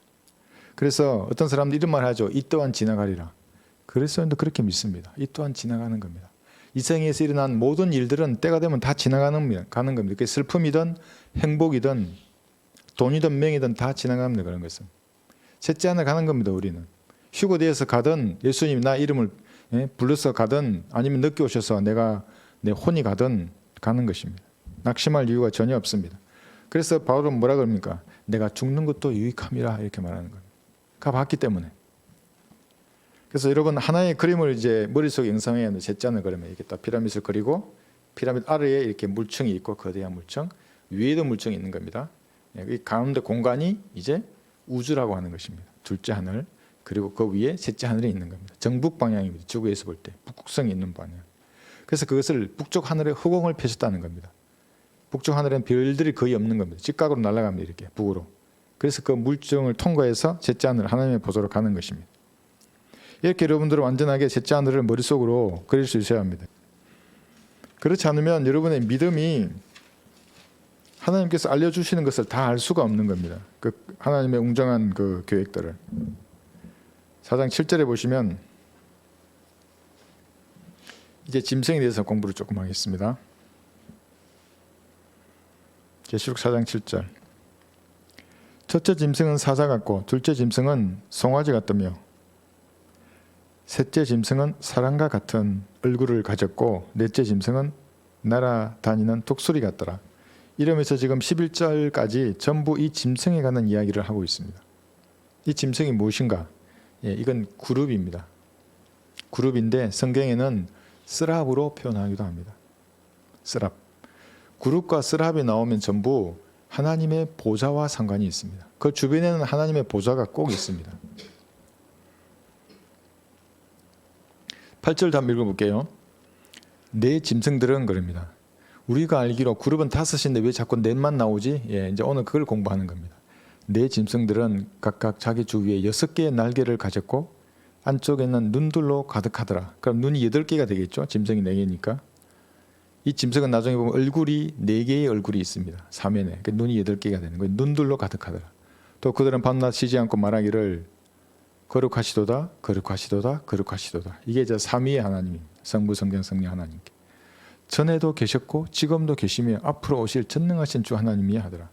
그래서 어떤 사람들이 이런 말 하죠. 이 또한 지나가리라. 그리스도인도 그렇게 믿습니다. 이 또한 지나가는 겁니다. 이 생에서 일어난 모든 일들은 때가 되면 다 지나가는 겁니다. 그게 슬픔이든 행복이든 돈이든 명이든 다 지나갑니다. 그런 것은. 셋째 하늘 가는 겁니다. 우리는. 휴거대에서 가든 예수님 나 이름을 불러서 가든 아니면 늦게 오셔서 내가 내 혼이 가든 가는 것입니다. 낙심할 이유가 전혀 없습니다. 그래서 바울은 뭐라 그럽니까? 내가 죽는 것도 유익함이라 이렇게 말하는 겁니다. 가봤기 때문에. 그래서 여러분 하나의 그림을 이제 머릿속에 영상해야 하는데 셋째 하늘 그리면 이렇게 딱 피라밋을 그리고 피라밋 아래에 이렇게 물층이 있고 거대한 물층 위에도 물층이 있는 겁니다. 이 가운데 공간이 이제 우주라고 하는 것입니다. 둘째 하늘 그리고 그 위에 셋째 하늘이 있는 겁니다. 정북 방향입니다. 지구에서 볼 때 북극성이 있는 방향. 그래서 그것을 북쪽 하늘에 허공을 펴셨다는 겁니다. 북쪽 하늘에는 별들이 거의 없는 겁니다. 직각으로 날아갑니다. 이렇게 북으로. 그래서 그 물증을 통과해서 셋째 하늘 하나님의 보좌로 가는 것입니다. 이렇게 여러분들은 완전하게 셋째 하늘을 머릿속으로 그릴 수 있어야 합니다. 그렇지 않으면 여러분의 믿음이 하나님께서 알려주시는 것을 다 알 수가 없는 겁니다. 그 하나님의 웅장한 그 계획들을. 4장 7절에 보시면 이제 짐승에 대해서 공부를 조금 하겠습니다. 계시록 4장 7절. 첫째 짐승은 사자 같고 둘째 짐승은 송아지 같으며 셋째 짐승은 사람과 같은 얼굴을 가졌고 넷째 짐승은 날아다니는 독수리 같더라. 이러면서 지금 11절까지 전부 이 짐승에 관한 이야기를 하고 있습니다. 이 짐승이 무엇인가? 이건 그룹입니다. 그룹인데 성경에는 스랍으로 표현하기도 합니다. 스랍. 그룹과 스랍이 나오면 전부 하나님의 보좌와 상관이 있습니다. 그 주변에는 하나님의 보좌가 꼭 있습니다. 8절 한번 읽어볼게요. 네 짐승들은 그럽니다. 우리가 알기로 그룹은 5인데 왜 자꾸 넷만 나오지? 이제 오늘 그걸 공부하는 겁니다. 네 짐승들은 각각 자기 주위에 6개의 날개를 가졌고 안쪽에는 눈들로 가득하더라. 그럼 눈이 8개가 되겠죠? 짐승이 4개니까. 이 짐승은 나중에 보면 얼굴이 4개의 얼굴이 있습니다. 사면에. 그러니까 눈이 8개가 되는 거예요. 눈들로 가득하더라. 또 그들은 밤낮 쉬지 않고 말하기를 거룩하시도다 거룩하시도다 거룩하시도다. 이게 이제 삼위의 하나님입니다. 성부 성경 성령 하나님께. 전에도 계셨고 지금도 계시며 앞으로 오실 전능하신 주 하나님이 하더라.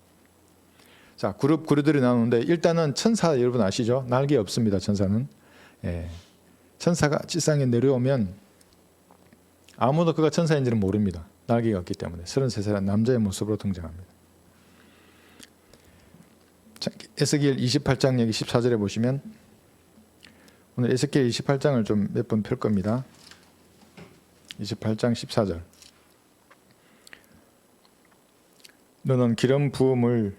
자, 그룹들이 나오는데 일단은 천사 여러분 아시죠? 날개 없습니다. 천사는. 예. 천사가 지상에 내려오면 아무도 그가 천사인지는 모릅니다. 날개가 없기 때문에. 33살의 남자의 모습으로 등장합니다. 에스겔 28장 여기 14절에 보시면 오늘 에스겔 28장을 좀 몇 번 펼 겁니다. 28장 14절. 너는 기름 부음을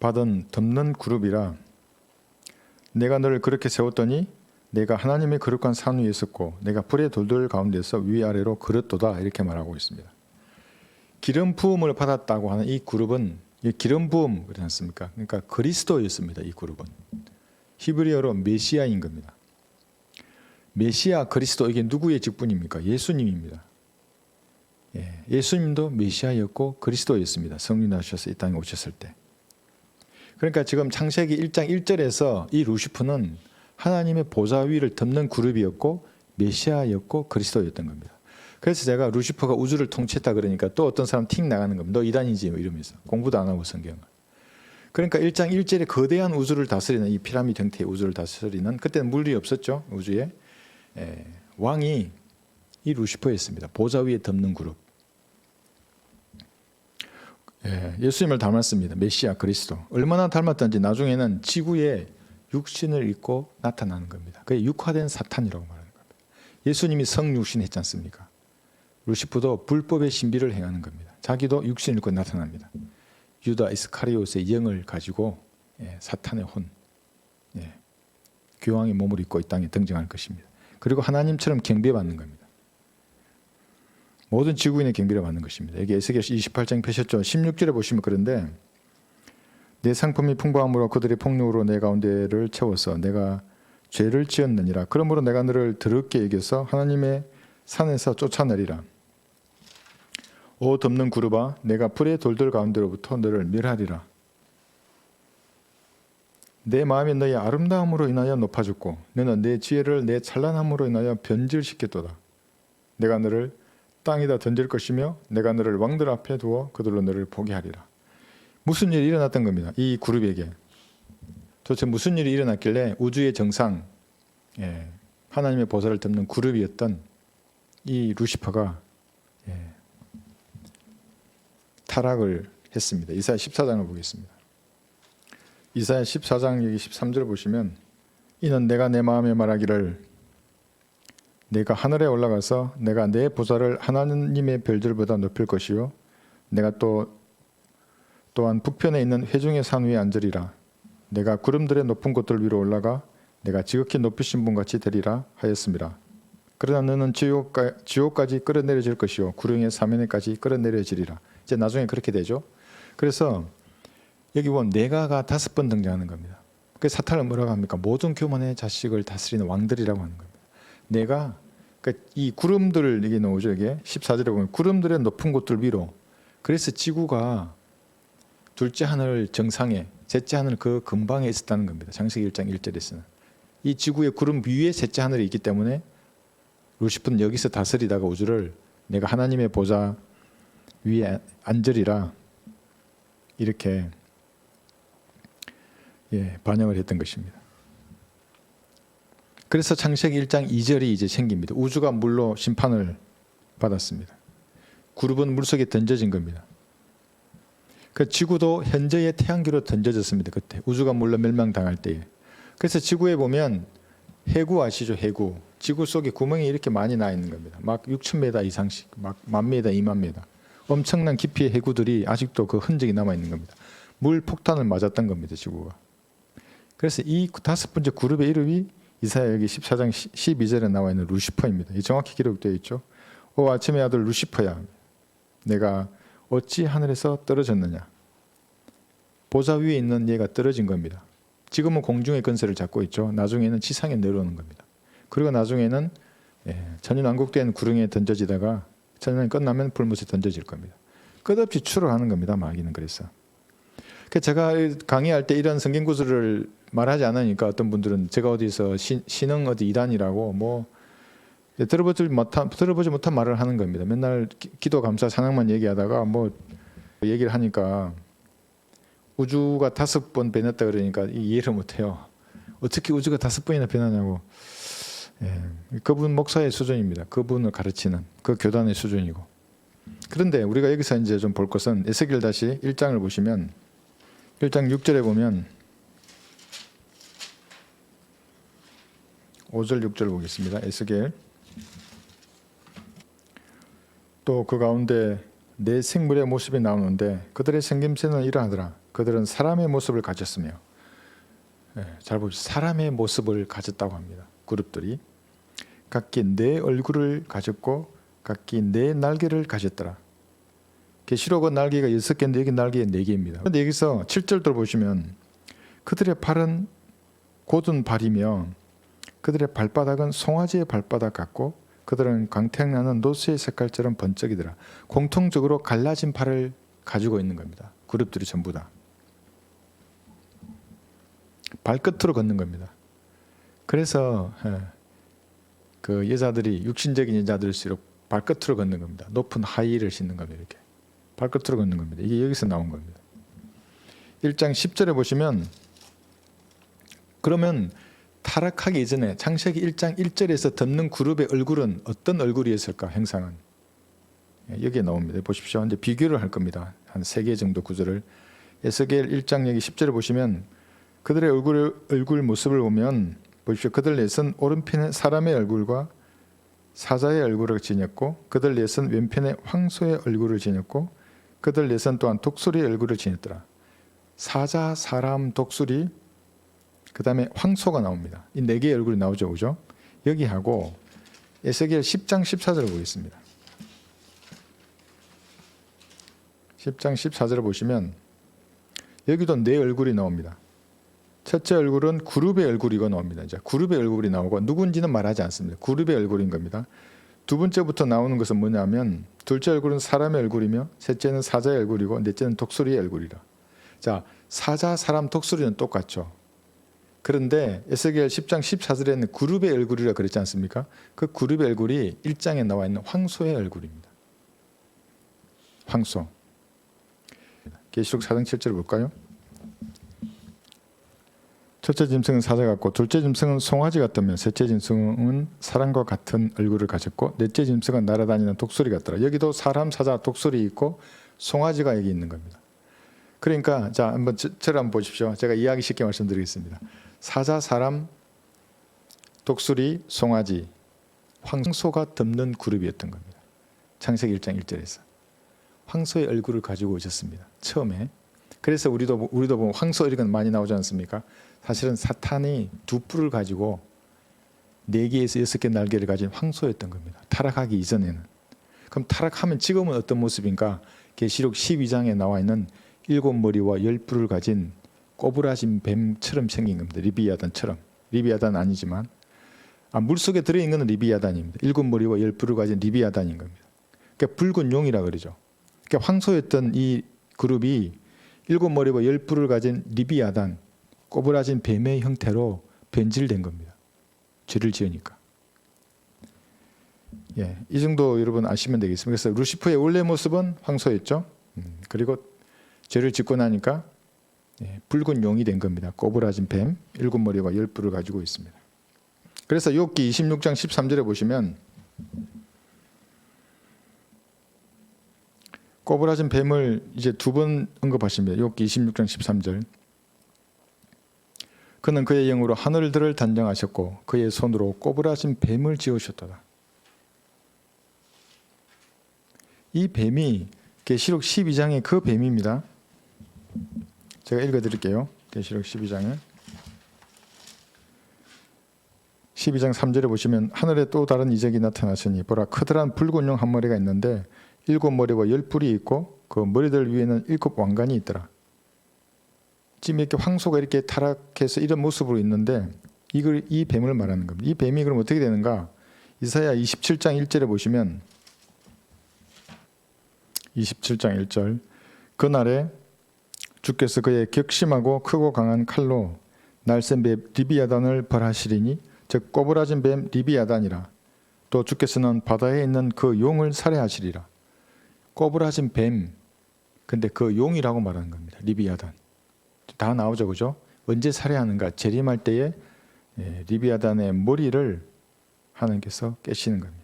받은 덮는 그룹이라 내가 너를 그렇게 세웠더니 내가 하나님의 거룩한 산 위에 있었고 내가 불의 돌들 가운데서 위아래로 그릇도다 이렇게 말하고 있습니다. 기름 부음을 받았다고 하는 이 그룹은 기름 부음 그렇지 않습니까? 그러니까 그리스도였습니다. 이 그룹은 히브리어로 메시아인 겁니다. 메시아 그리스도 이게 누구의 직분입니까? 예수님입니다. 예수님도 메시아였고 그리스도였습니다. 성령 나셔서 이 땅에 오셨을 때. 그러니까 지금 창세기 1장 1절에서 이 루시퍼는 하나님의 보좌 위를 덮는 그룹이었고 메시아였고 그리스도였던 겁니다. 그래서 제가 루시퍼가 우주를 통치했다 그러니까 또 어떤 사람 틱 나가는 겁니다. 너 이단이지 이러면서 공부도 안 하고 성경을. 그러니까 1장 1절에 거대한 우주를 다스리는 이 피라미드 형태의 우주를 다스리는 그때는 물이 없었죠. 우주에. 왕이 이 루시퍼였습니다. 보좌 위에 덮는 그룹. 예수님을 닮았습니다. 메시아 그리스도. 얼마나 닮았던지 나중에는 지구에 육신을 입고 나타나는 겁니다. 그게 육화된 사탄이라고 말하는 겁니다. 예수님이 성육신 했지 않습니까? 루시퍼도 불법의 신비를 행하는 겁니다. 자기도 육신을 입고 나타납니다. 유다 이스카리옷의 영을 가지고 사탄의 혼, 교황의 몸을 입고 이 땅에 등장할 것입니다. 그리고 하나님처럼 경배받는 겁니다. 모든 지구인의 경배를 받는 것입니다. 여기 에스겔 28장 펴셨죠. 16절에 보시면 그런데 내 상품이 풍부함으로 그들의 폭력으로 내 가운데를 채워서 내가 죄를 지었느니라. 그러므로 내가 너를 더럽게 여겨서 하나님의 산에서 쫓아내리라. 오 덮는 그룹아 내가 불의 돌들 가운데로부터 너를 멸하리라. 내 마음이 너의 아름다움으로 인하여 높아졌고 너는 내 지혜를 내 찬란함으로 인하여 변질시켰도다. 내가 너를 땅에다 던질 것이며 내가 너를 왕들 앞에 두어 그들로 너를 보게 하리라. 무슨 일이 일어났던 겁니다. 이 그룹에게. 도대체 무슨 일이 일어났길래 우주의 정상 하나님의 보좌를 덮는 그룹이었던 이 루시퍼가 타락을 했습니다. 이사야 14장을 보겠습니다. 이사야 14장 여기 13절 보시면 이는 내가 내 마음에 말하기를 내가 하늘에 올라가서 내가 내 보좌를 하나님의 별들보다 높일 것이요 내가 또한 북편에 있는 회중의 산 위에 앉으리라. 내가 구름들의 높은 곳들 위로 올라가 내가 지극히 높으신 분같이 되리라 하였습니다. 그러나 너는 지옥까지 끌어내려질 것이요 구령의 사면에까지 끌어내려지리라. 이제 나중에 그렇게 되죠. 그래서 여기 보면 내가가 5번 등장하는 겁니다. 그 사탄을 뭐라고 합니까? 모든 교만의 자식을 다스리는 왕들이라고 하는 겁니다. 내가 그러니까 이 구름들 이게 나오죠. 이게 14절에 보면 구름들의 높은 곳들 위로. 그래서 지구가 둘째 하늘 정상에 셋째 하늘 그 근방에 있었다는 겁니다. 창세기 1장 1절에서는. 이 지구의 구름 위에 셋째 하늘이 있기 때문에 루시퍼는 여기서 다스리다가 우주를 내가 하나님의 보좌 위에 앉으리라 이렇게 반영을 했던 것입니다. 그래서 창세기 1장 2절이 이제 생깁니다. 우주가 물로 심판을 받았습니다. 그룹은 물속에 던져진 겁니다. 그 지구도 현재의 태양계로 던져졌습니다. 그때 우주가 물로 멸망당할 때에. 그래서 지구에 보면 해구 아시죠? 해구. 지구 속에 구멍이 이렇게 많이 나 있는 겁니다. 막 6,000m 이상씩, 막 10,000m, 20,000m. 엄청난 깊이의 해구들이 아직도 그 흔적이 남아 있는 겁니다. 물 폭탄을 맞았던 겁니다. 지구가. 그래서 이 5번째 그룹의 이름이 이사야 여기 14장 12절에 나와 있는 루시퍼입니다. 이 정확히 기록되어 있죠. 오 아침의 아들 루시퍼야 내가 어찌 하늘에서 떨어졌느냐. 보좌 위에 있는 얘가 떨어진 겁니다. 지금은 공중의 건세를 잡고 있죠. 나중에는 지상에 내려오는 겁니다. 그리고 나중에는 천연왕국된 구렁이에 던져지다가 천년이 끝나면 불못에 던져질 겁니다. 끝없이 추락하는 겁니다. 마귀는. 그래서 제가 강의할 때 이런 성경 구절을 말하지 않으니까 어떤 분들은 제가 어디서 신흥 어디 이단이라고 뭐 들어보지 못한 말을 하는 겁니다. 맨날 기도 감사 찬양만 얘기하다가 뭐 얘기를 하니까 우주가 5번 변했다 그러니까 이해를 못해요. 어떻게 우주가 5번이나 변하냐고. 그분 목사의 수준입니다. 그분을 가르치는 그 교단의 수준이고. 그런데 우리가 여기서 이제 좀 볼 것은 에스겔 다시 1장을 보시면 1장 6절에 보면 5절 6절 보겠습니다. 에스겔. 또 그 가운데 네 생물의 모습이 나오는데 그들의 생김새는 이러하더라. 그들은 사람의 모습을 가졌으며, 잘 보시죠. 사람의 모습을 가졌다고 합니다. 그룹들이 각기 네 얼굴을 가졌고 각기 네 날개를 가졌더라. 계시록은 날개가 6개인데 여기 날개가 4개입니다. 그런데 여기서 7절도 보시면 그들의 발은 곧은 발이며 그들의 발바닥은 송아지의 발바닥 같고 그들은 광택나는 노스의 색깔처럼 번쩍이더라. 공통적으로 갈라진 팔을 가지고 있는 겁니다. 그룹들이 전부 다. 발끝으로 걷는 겁니다. 그래서 그 여자들이 육신적인 여자들일수록 발끝으로 걷는 겁니다. 높은 하이힐을 신는 겁니다. 이렇게 발끝으로 걷는 겁니다. 이게 여기서 나온 겁니다. 1장 10절에 보시면 그러면 타락하기 이전에 창세기 1장 1절에서 덮는 그룹의 얼굴은 어떤 얼굴이었을까? 형상은 여기에 나옵니다. 보십시오. 이제 비교를 할 겁니다. 한 3개 정도 구절을. 에스겔 1장 여기 10절에 보시면 그들의 얼굴 모습을 보면 보십시오. 그들 넷은 오른편에 사람의 얼굴과 사자의 얼굴을 지녔고 그들 넷은 왼편에 황소의 얼굴을 지녔고 그들 넷은 또한 독수리의 얼굴을 지녔더라. 사자, 사람, 독수리, 그 다음에 황소가 나옵니다. 이 4개의 얼굴이 나오죠. 그죠? 여기하고 에스겔 10장 14절을 보겠습니다. 10장 14절을 보시면 여기도 4 얼굴이 나옵니다. 첫째 얼굴은 그룹의 얼굴이고 나옵니다. 이제 그룹의 얼굴이 나오고 누군지는 말하지 않습니다. 그룹의 얼굴인 겁니다. 두 번째부터 나오는 것은 뭐냐면 둘째 얼굴은 사람의 얼굴이며 셋째는 사자의 얼굴이고 넷째는 독수리의 얼굴이라. 자, 사자, 사람, 독수리는 똑같죠. 그런데 에스겔 10장 14절에는 그룹의 얼굴이라 그랬지 않습니까? 그 그룹의 얼굴이 1장에 나와 있는 황소의 얼굴입니다. 황소. 계시록 4장 7절을 볼까요? 첫째 짐승은 사자 같고 둘째 짐승은 송아지 같으며 셋째 짐승은 사람과 같은 얼굴을 가졌고 넷째 짐승은 날아다니는 독수리 같더라. 여기도 사람, 사자, 독수리 있고 송아지가 여기 있는 겁니다. 그러니까 자 한번 저를 한번 보십시오. 제가 이해하기 쉽게 말씀드리겠습니다. 사자, 사람, 독수리, 송아지, 황소가 덮는 그룹이었던 겁니다. 창세기 1장 1절에서 황소의 얼굴을 가지고 오셨습니다. 처음에. 그래서 우리도 보면 황소 이런 건 많이 나오지 않습니까? 사실은 사탄이 2뿔을 가지고 4개에서 6개 날개를 가진 황소였던 겁니다. 타락하기 이전에는. 그럼 타락하면 지금은 어떤 모습인가? 계시록 12장에 나와 있는 7머리와 10뿔을 가진 꼬부라진 뱀처럼 생긴 겁니다. 리비아단처럼. 리비아단 아니지만 물속에 들어있는 것은 리비아단입니다. 7머리와 10뿔을 가진 리비아단인 겁니다. 그러니까 붉은 용이라 그러죠. 그러니까 황소였던 이 그룹이 7머리와 10뿔을 가진 리비아단, 꼬부라진 뱀의 형태로 변질된 겁니다. 죄를 지으니까. 이 정도 여러분 아시면 되겠습니다. 그래서 루시퍼의 원래 모습은 황소였죠. 그리고 죄를 짓고 나니까 붉은 용이 된 겁니다. 꼬부라진 뱀, 7머리와 10뿔을 가지고 있습니다. 그래서 욥기 26장 13절에 보시면 꼬부라진 뱀을 이제 2번 언급하십니다. 욥기 26장 13절. 그는 그의 영으로 하늘들을 단정하셨고 그의 손으로 꼬부라진 뱀을 지으셨도다. 이 뱀이 계시록 12장의 그 뱀입니다. 제가 읽어드릴게요. 계시록 12장 3절에 보시면 하늘에 또 다른 이적이 나타나시니 보라 커다란 붉은 용 한 마리가 있는데 7머리와 10뿔이 있고 그 머리들 위에는 7 왕관이 있더라. 지금 이렇게 황소가 이렇게 타락해서 이런 모습으로 있는데 이 뱀을 말하는 겁니다. 이 뱀이 그럼 어떻게 되는가? 이사야 27장 1절에 보시면 27장 1절. 그날에 주께서 그의 격심하고 크고 강한 칼로 날쌘 뱀 리비아단을 벌하시리니 즉 꼬부라진 뱀 리비아단이라. 또 주께서는 바다에 있는 그 용을 살해하시리라. 꼬부라진 뱀, 근데 그 용이라고 말하는 겁니다. 리비아단. 다 나오죠, 그죠? 언제 살해하는가? 재림할 때에 리비아단의 머리를 하나님께서 깨시는 겁니다.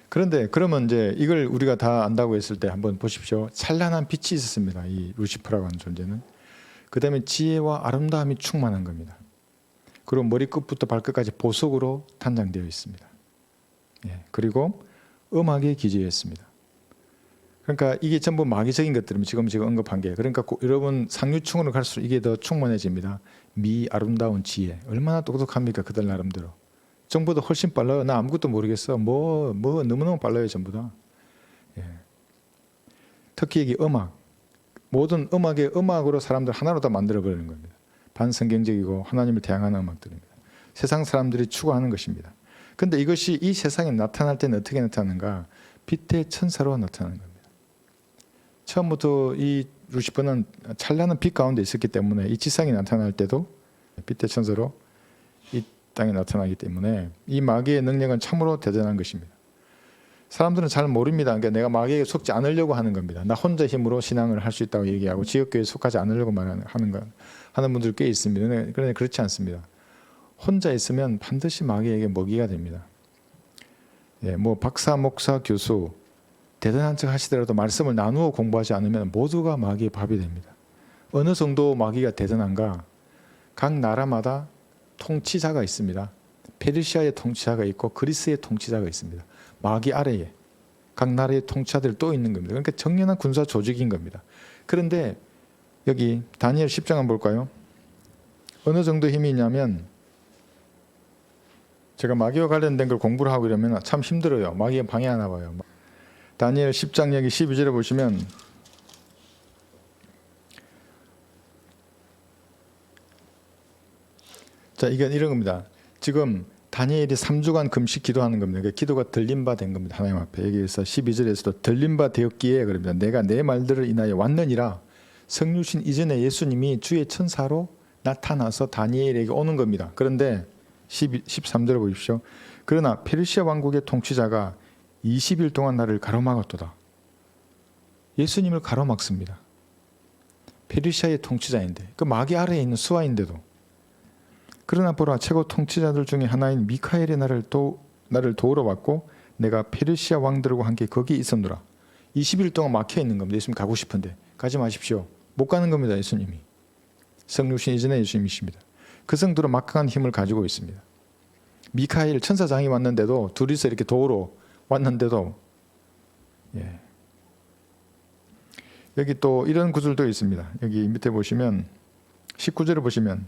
그런데 그러면 이제 이걸 우리가 다 안다고 했을 때 한번 보십시오. 찬란한 빛이 있었습니다. 이 루시퍼라고 하는 존재는. 그 다음에 지혜와 아름다움이 충만한 겁니다. 그리고 머리끝부터 발끝까지 보석으로 단장되어 있습니다. 그리고 음악에 기재했습니다. 그러니까 이게 전부 마귀적인 것들입니다. 지금 언급한 게. 그러니까 여러분 상류층으로 갈수록 이게 더 충만해집니다. 미 아름다운 지혜. 얼마나 똑똑합니까? 그들 나름대로. 전보다 훨씬 빨라요. 나 아무것도 모르겠어. 뭐 너무너무 빨라요. 전부 다. 특히 여기 음악. 모든 음악의 음악으로 사람들 하나로 다 만들어버리는 겁니다. 반성경적이고 하나님을 대항하는 음악들입니다. 세상 사람들이 추구하는 것입니다. 그런데 이것이 이 세상에 나타날 때는 어떻게 나타나는가? 빛의 천사로 나타나는 겁니다. 처음부터 이 루시퍼는 찬란한 빛 가운데 있었기 때문에 이 지상에 나타날 때도 빛의 천사로 이 땅에 나타나기 때문에 이 마귀의 능력은 참으로 대단한 것입니다. 사람들은 잘 모릅니다. 그러니까 내가 마귀에게 속지 않으려고 하는 겁니다. 나 혼자 힘으로 신앙을 할 수 있다고 얘기하고 지역교회에 속하지 않으려고 하는 분들 꽤 있습니다. 그런데 그렇지 않습니다. 혼자 있으면 반드시 마귀에게 먹이가 됩니다. 뭐 박사, 목사, 교수 대단한 척 하시더라도 말씀을 나누어 공부하지 않으면 모두가 마귀의 밥이 됩니다. 어느 정도 마귀가 대단한가? 각 나라마다 통치자가 있습니다. 페르시아의 통치자가 있고 그리스의 통치자가 있습니다. 마귀 아래에 각 나라의 통치자들이 또 있는 겁니다. 그러니까 정연한 군사 조직인 겁니다. 그런데 여기 다니엘 10장 한번 볼까요? 어느 정도 힘이 있냐면 제가 마귀와 관련된 걸 공부를 하고 이러면 참 힘들어요. 마귀가 방해하나 봐요. 다니엘 10장 여기 12절에 보시면 자, 이건 이런 겁니다. 지금 다니엘이 3주간 금식 기도하는 겁니다. 그러니까 기도가 들린 바 된 겁니다. 하나님 앞에. 여기에서 12절에서도 들린 바 되었기에 그럽니다. 내가 내 말들을 인하여 왔느니라. 성류신 이전에 예수님이 주의 천사로 나타나서 다니엘에게 오는 겁니다. 그런데 13절을 보십시오. 그러나 페르시아 왕국의 통치자가 20일 동안 나를 가로막았도다. 예수님을 가로막습니다. 페르시아의 통치자인데 그 마귀 아래에 있는 수하인데도. 그러나 보라 최고 통치자들 중에 하나인 미카엘이 나를 도우러 왔고 내가 페르시아 왕들과 함께 거기 있었노라. 20일 동안 막혀 있는 겁니다. 예수님 가고 싶은데 가지 마십시오. 못 가는 겁니다. 예수님이. 성육신 이전의 예수님이십니다. 그 성도로 막강한 힘을 가지고 있습니다. 미카엘 천사장이 왔는데도 둘이서 이렇게 도우러 왔는데도 여기 또 이런 구절도 있습니다. 여기 밑에 보시면 19절을 보시면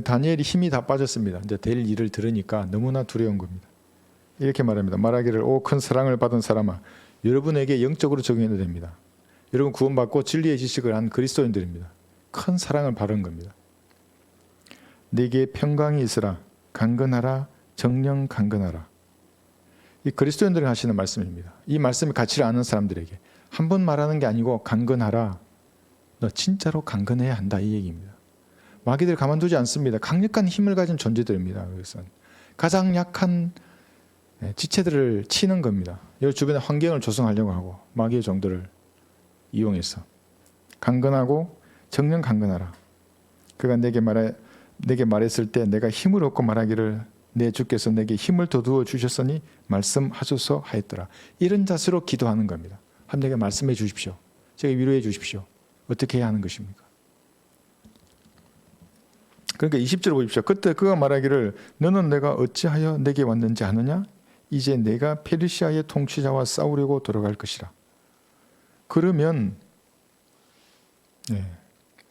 다니엘이 힘이 다 빠졌습니다. 이제 될 일을 들으니까 너무나 두려운 겁니다. 이렇게 말합니다. 말하기를 오 큰 사랑을 받은 사람아 여러분에게 영적으로 적용해도 됩니다. 여러분 구원받고 진리의 지식을 한 그리스도인들입니다. 큰 사랑을 받은 겁니다. 내게 평강이 있으라 강건하라 정령 강건하라. 이 그리스도인들이 하시는 말씀입니다. 이 말씀의 가치를 아는 사람들에게 한 번 말하는 게 아니고 강건하라. 너 진짜로 강건해야 한다 이 얘기입니다. 마귀들 가만두지 않습니다. 강력한 힘을 가진 존재들입니다. 그것은 가장 약한 지체들을 치는 겁니다. 여기 주변에 환경을 조성하려고 하고 마귀의 종들을 이용해서 강건하고 정령 강건하라. 그가 내게 말했을 때 내가 힘을 얻고 말하기를 내 주께서 내게 힘을 더두어 주셨으니 말씀하소서 하였더라. 이런 자세로 기도하는 겁니다. 하나님 내게 말씀해 주십시오. 제가 위로해 주십시오. 어떻게 해야 하는 것입니까? 그러니까 20절 보십시오. 그때 그가 말하기를 너는 내가 어찌하여 내게 왔는지 아느냐? 이제 내가 페르시아의 통치자와 싸우려고 돌아갈 것이라. 그러면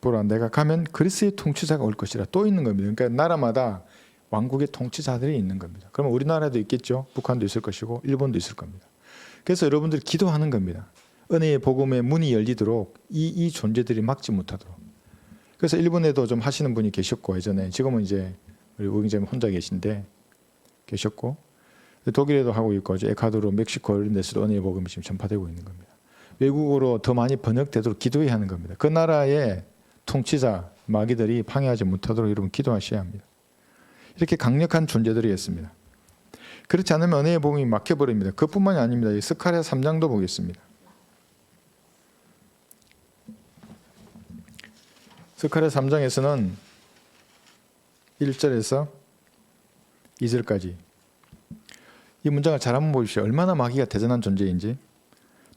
보라 내가 가면 그리스의 통치자가 올 것이라. 또 있는 겁니다. 그러니까 나라마다 왕국의 통치자들이 있는 겁니다. 그러면 우리나라도 있겠죠. 북한도 있을 것이고 일본도 있을 겁니다. 그래서 여러분들이 기도하는 겁니다. 은혜의 복음의 문이 열리도록 이 존재들이 막지 못하도록. 그래서 일본에도 좀 하시는 분이 계셨고 예전에 지금은 이제 우리 오경자님 혼자 계신데 계셨고 독일에도 하고 있고 에콰도르, 멕시코 이런 데서도 은혜의 복음이 지금 전파되고 있는 겁니다. 외국어로 더 많이 번역되도록 기도해야 하는 겁니다. 그 나라의 통치자 마귀들이 방해하지 못하도록 여러분 기도하셔야 합니다. 이렇게 강력한 존재들이었습니다. 그렇지 않으면 은혜의 복음이 막혀버립니다. 그뿐만이 아닙니다. 스가랴 3장도 보겠습니다. 스가랴 3장에서는 1절에서 2절까지 이 문장을 잘 한번 보십시오. 얼마나 마귀가 대단한 존재인지.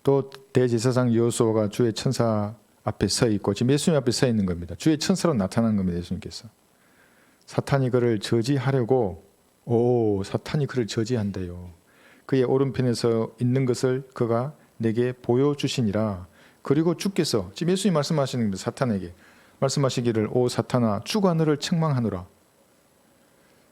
또 대제사장 여호수아가 주의 천사 앞에 서 있고 지금 예수님 앞에 서 있는 겁니다. 주의 천사로 나타난 겁니다. 예수님께서. 사탄이 그를 저지하려고 사탄이 그를 저지한대요. 그의 오른편에서 있는 것을 그가 내게 보여주시니라. 그리고 주께서 지금 예수님 말씀하시는 겁니다. 사탄에게 말씀하시기를 오 사탄아 주가 너를 책망하노라.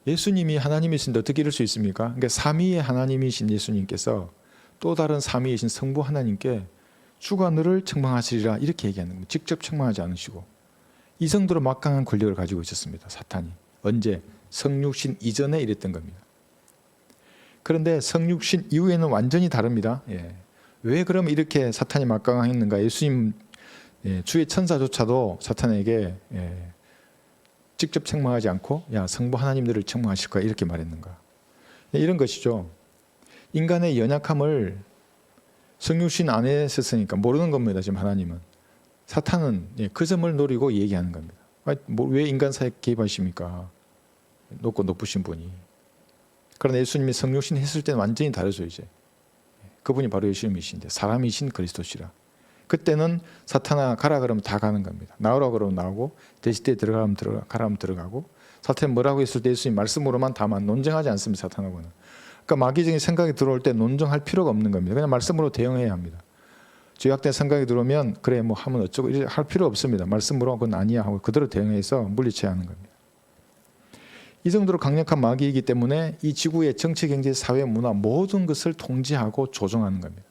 예수님이 하나님이신데 어떻게 이럴 수 있습니까? 그러니까 삼위의 하나님이신 예수님께서 또 다른 삼위이신 성부 하나님께 주가 너를 책망하시리라 이렇게 얘기하는 겁니다. 직접 책망하지 않으시고 이 정도로 막강한 권력을 가지고 있었습니다. 사탄이. 언제? 성육신 이전에 이랬던 겁니다. 그런데 성육신 이후에는 완전히 다릅니다. 왜 그럼 이렇게 사탄이 막강했는가? 예수님 주의 천사조차도 사탄에게 직접 책망하지 않고 야 성부 하나님들을 책망하실 거야 이렇게 말했는가? 이런 것이죠. 인간의 연약함을 성육신 안에 있었으니까 모르는 겁니다. 지금 하나님은. 사탄은 그 점을 노리고 얘기하는 겁니다. 왜 인간 사이에 개입하십니까? 높으신 분이. 그러나 예수님이 성육신 했을 때는 완전히 다르죠. 이제 그분이 바로 예수님이신데 사람이신 그리스도시라. 그때는 사탄아 가라 그러면 다 가는 겁니다. 나오라 그러면 나오고 대시대에 가라 하면 들어가고 사탄이 뭐라고 했을 때 예수님 말씀으로만 다만 논쟁하지 않습니다. 사탄하고는. 그러니까 마귀적인 생각이 들어올 때 논쟁할 필요가 없는 겁니다. 그냥 말씀으로 대응해야 합니다. 죄악된 생각이 들어오면 그래 뭐 하면 어쩌고 이렇게 할 필요 없습니다. 말씀으로 그건 아니야 하고 그대로 대응해서 물리쳐야 하는 겁니다. 이 정도로 강력한 마귀이기 때문에 이 지구의 정치, 경제, 사회, 문화 모든 것을 통제하고 조종하는 겁니다.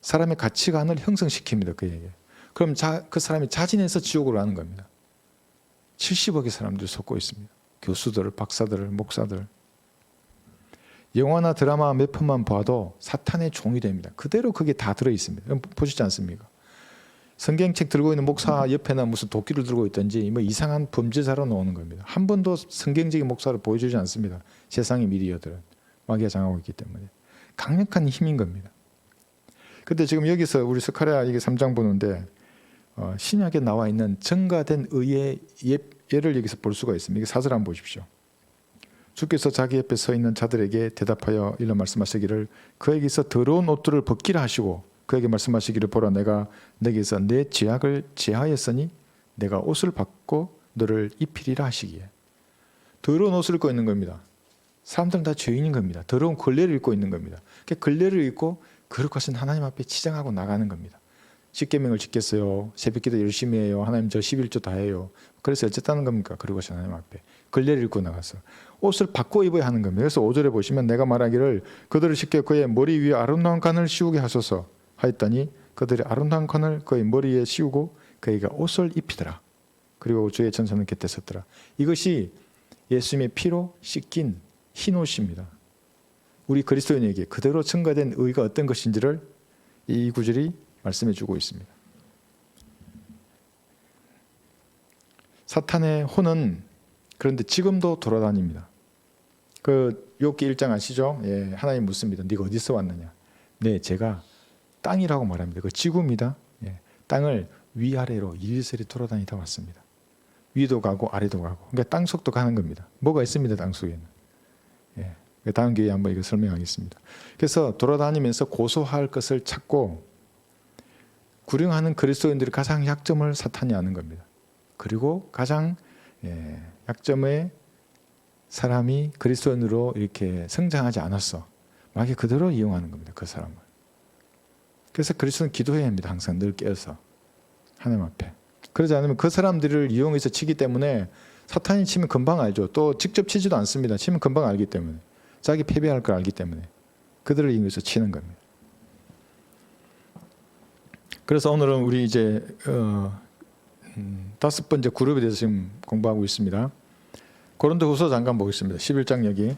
사람의 가치관을 형성시킵니다. 그에게. 그럼 그 사람이 자진해서 지옥으로 가는 겁니다. 70억의 사람들이 속고 있습니다. 교수들, 박사들, 목사들. 영화나 드라마 몇 편만 봐도 사탄의 종이 됩니다. 그대로 그게 다 들어있습니다. 보시지 않습니까? 성경책 들고 있는 목사 옆에나 무슨 도끼를 들고 있든지 뭐 이상한 범죄자로 나오는 겁니다. 한 번도 성경적인 목사를 보여주지 않습니다. 세상의 미디어들은. 마귀가 장하고 있기 때문에. 강력한 힘인 겁니다. 근데 지금 여기서 우리 스가랴 3장 보는데 신약에 나와 있는 증가된 의의 예를 여기서 볼 수가 있습니다. 이게 4절 한번 보십시오. 주께서 자기 옆에 서 있는 자들에게 대답하여 이런 말씀하시기를 그에게서 더러운 옷들을 벗기라 하시고 그에게 말씀하시기를 보라 내가 내게서 내 죄악을 제하였으니 내가 옷을 받고 너를 입히리라 하시기에. 더러운 옷을 입고 있는 겁니다. 사람들은 다 죄인인 겁니다. 더러운 걸레를 입고 있는 겁니다. 걸레를 입고 거룩하신 하나님 앞에 치장하고 나가는 겁니다. 십계명을 지켰어요. 새벽기도 열심히 해요. 하나님 저 11조 다 해요. 그래서 어쨌다는 겁니까? 거룩하신 하나님 앞에. 걸레를 입고 나가서. 옷을 바꿔 입어야 하는 겁니다. 그래서 5절에 보시면 내가 말하기를 그들을 시켜 그의 머리 위에 아름다운 관을 씌우게 하소서 하였더니 그들이 아름다운 관을 그의 머리에 씌우고 그에게 옷을 입히더라. 그리고 주의 천사는 곁에 섰더라. 이것이 예수님의 피로 씻긴 흰 옷입니다. 우리 그리스도인에게 그대로 증거된 의가 어떤 것인지를 이 구절이 말씀해 주고 있습니다. 사탄의 혼은 그런데 지금도 돌아다닙니다. 그 욥기 1장 아시죠? 하나님 묻습니다. 네가 어디서 왔느냐? 네, 제가 땅이라고 말합니다. 그 지구입니다. 땅을 위아래로 이리저리 돌아다니다 왔습니다. 위도 가고 아래도 가고. 그러니까 땅 속도 가는 겁니다. 뭐가 있습니다. 땅 속에는. 다음 기회에 한번 이거 설명하겠습니다. 그래서 돌아다니면서 고소할 것을 찾고 구령하는 그리스도인들의 가장 약점을 사탄이 아는 겁니다. 그리고 가장 약점의 사람이 그리스도인으로 이렇게 성장하지 않았어. 마귀 그대로 이용하는 겁니다. 그 사람을. 그래서 그리스도는 기도해야 합니다. 항상 늘 깨어서 하나님 앞에. 그러지 않으면 그 사람들을 이용해서 치기 때문에 사탄이 치면 금방 알죠. 또 직접 치지도 않습니다. 치면 금방 알기 때문에. 자기 패배할 걸 알기 때문에 그들을 이용해서 치는 겁니다. 그래서 오늘은 우리 이제 5번째 그룹에 대해서 지금 공부하고 있습니다. 고린도후서 잠깐 보겠습니다. 11장 여기.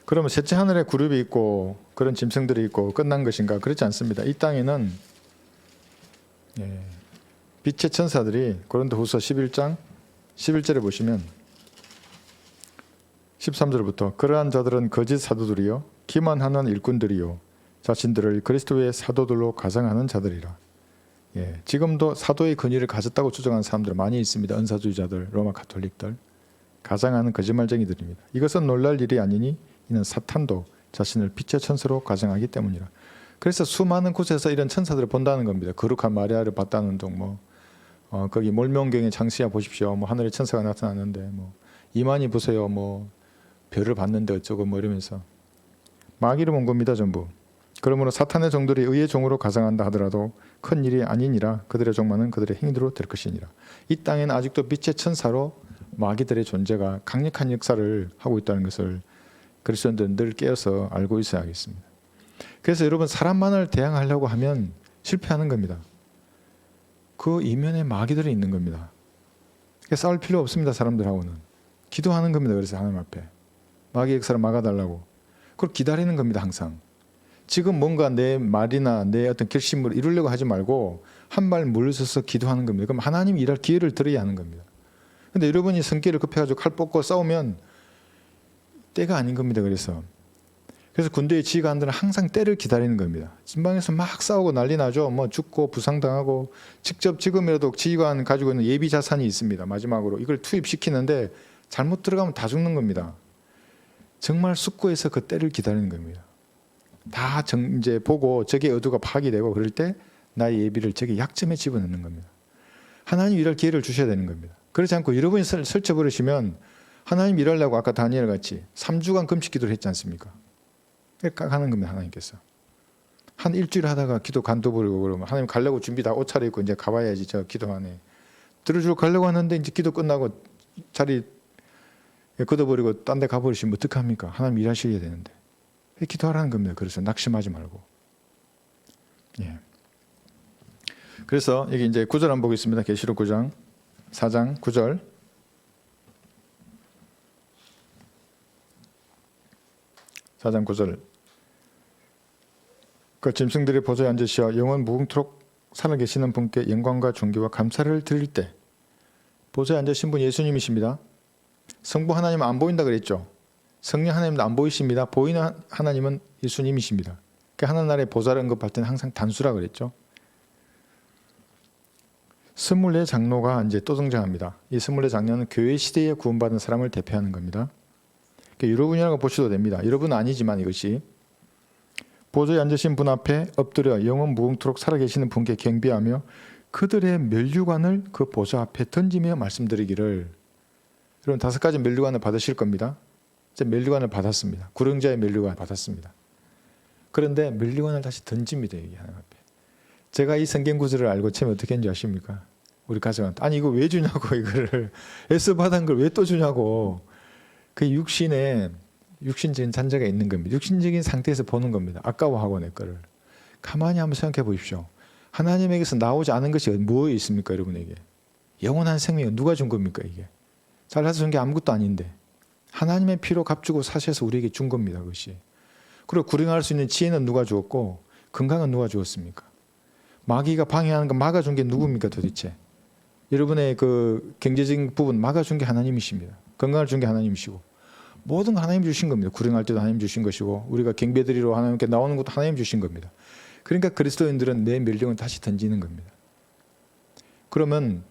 그러면 셋째 하늘에 그룹이 있고 그런 짐승들이 있고 끝난 것인가? 그렇지 않습니다. 이 땅에는 빛의 천사들이 고린도후서 11장 11절에 보시면 13절부터 그러한 자들은 거짓 사도들이요 기만하는 일꾼들이요 자신들을 그리스도의 사도들로 가장하는 자들이라. 지금도 사도의 권위를 가졌다고 주장하는 사람들 많이 있습니다. 은사주의자들, 로마 가톨릭들, 가장하는 거짓말쟁이들입니다. 이것은 놀랄 일이 아니니 이는 사탄도 자신을 빛의 천사로 가장하기 때문이라. 그래서 수많은 곳에서 이런 천사들을 본다는 겁니다. 거룩한 마리아를 봤다는 둥, 거기 몰명경의 장시야 보십시오. 하늘에 천사가 나타났는데 이만희 보세요. 별을 봤는데 어쩌고 이러면서 마귀를 본 겁니다. 전부. 그러므로 사탄의 종들이 의의 종으로 가장한다 하더라도 큰 일이 아니니라. 그들의 종만은 그들의 행위대로 될 것이니라. 이 땅에는 아직도 빛의 천사로 마귀들의 존재가 강력한 역사를 하고 있다는 것을 그리스도인들은 늘 깨어서 알고 있어야 하겠습니다. 그래서 여러분 사람만을 대항하려고 하면 실패하는 겁니다. 그 이면에 마귀들이 있는 겁니다. 싸울 필요 없습니다. 사람들하고는. 기도하는 겁니다. 그래서 하나님 앞에. 마귀의 역사를 막아달라고. 그걸 기다리는 겁니다. 항상. 지금 뭔가 내 말이나 내 어떤 결심을 이루려고 하지 말고 한 발 물러서서 기도하는 겁니다. 그럼 하나님이 일할 기회를 드려야 하는 겁니다. 근데 여러분이 성격을 급해가지고 칼 뽑고 싸우면 때가 아닌 겁니다. 그래서 군대의 지휘관들은 항상 때를 기다리는 겁니다. 전방에서 막 싸우고 난리 나죠. 죽고 부상당하고 직접 지금이라도 지휘관 가지고 있는 예비 자산이 있습니다. 마지막으로 이걸 투입시키는데 잘못 들어가면 다 죽는 겁니다. 정말 숙고해서 그 때를 기다리는 겁니다. 다 이제 보고 적의 의도가 파악이 되고 그럴 때 나의 예비를 적의 약점에 집어넣는 겁니다. 하나님 일할 기회를 주셔야 되는 겁니다. 그렇지 않고 여러분이 설쳐버리시면 하나님 일하려고 아까 다니엘 같이 3주간 금식 기도를 했지 않습니까? 하는 겁니다. 하나님께서. 한 일주일 하다가 기도 간둬버리고 그러면 하나님 가려고 준비 다 옷 차려입고 이제 가봐야지 저 기도하네. 들어주러 가려고 하는데 이제 기도 끝나고 자리 걷어버리고 딴 데 가버리시면 어떡합니까? 하나님 일하셔야 되는데. 기도하라는 겁니다. 그래서 낙심하지 말고. 그래서 여기 이제 9절 한번 보겠습니다. 계시록 9장 4장 9절. 그 짐승들이 보좌에 앉으시어 영원 무궁토록 살아계시는 분께 영광과 존귀와 감사를 드릴 때 보좌에 앉으신 분 예수님이십니다. 성부 하나님은 안 보인다 그랬죠. 성령 하나님도 안 보이십니다. 보이는 하나님은 예수님이십니다. 하나님의 보좌를 언급할 때는 항상 단수라 그랬죠. 24장로가 이제 또 등장합니다. 이 24장로는 교회 시대에 구원받은 사람을 대표하는 겁니다. 여러분이라고 보셔도 됩니다. 여러분은 아니지만 이것이 보좌에 앉으신 분 앞에 엎드려 영원 무궁토록 살아계시는 분께 경배하며 그들의 면류관을 그 보좌 앞에 던지며 말씀드리기를. 여러분 5가지 면류관을 받으실 겁니다. 면류관을 받았습니다. 구령자의 면류관 받았습니다. 그런데 면류관을 다시 던집니다. 여기 하나님 앞에. 제가 이 성경 구절을 알고 처음에 어떻게 했는지 아십니까? 우리 가정한테 아니 이거 왜 주냐고 이거를 애써 받은 걸 왜 또 주냐고. 그 육신적인 잔재가 있는 겁니다. 육신적인 상태에서 보는 겁니다. 아까워하고 내 거를. 가만히 한번 생각해 보십시오. 하나님에게서 나오지 않은 것이 뭐에 있습니까? 여러분에게. 영원한 생명은 누가 준 겁니까? 이게. 잘라서 준 게 아무것도 아닌데 하나님의 피로 값주고 사셔서 우리에게 준 겁니다. 그것이. 그리고 구령할 수 있는 지혜는 누가 주었고 건강은 누가 주었습니까? 마귀가 방해하는 거 막아준 게 누굽니까 도대체? 여러분의 그 경제적인 부분 막아준 게 하나님이십니다. 건강을 준 게 하나님이시고 모든 거 하나님 주신 겁니다. 구령할 때도 하나님 주신 것이고 우리가 경배드리러 하나님께 나오는 것도 하나님 주신 겁니다. 그러니까 그리스도인들은 내 멸령을 다시 던지는 겁니다. 그러면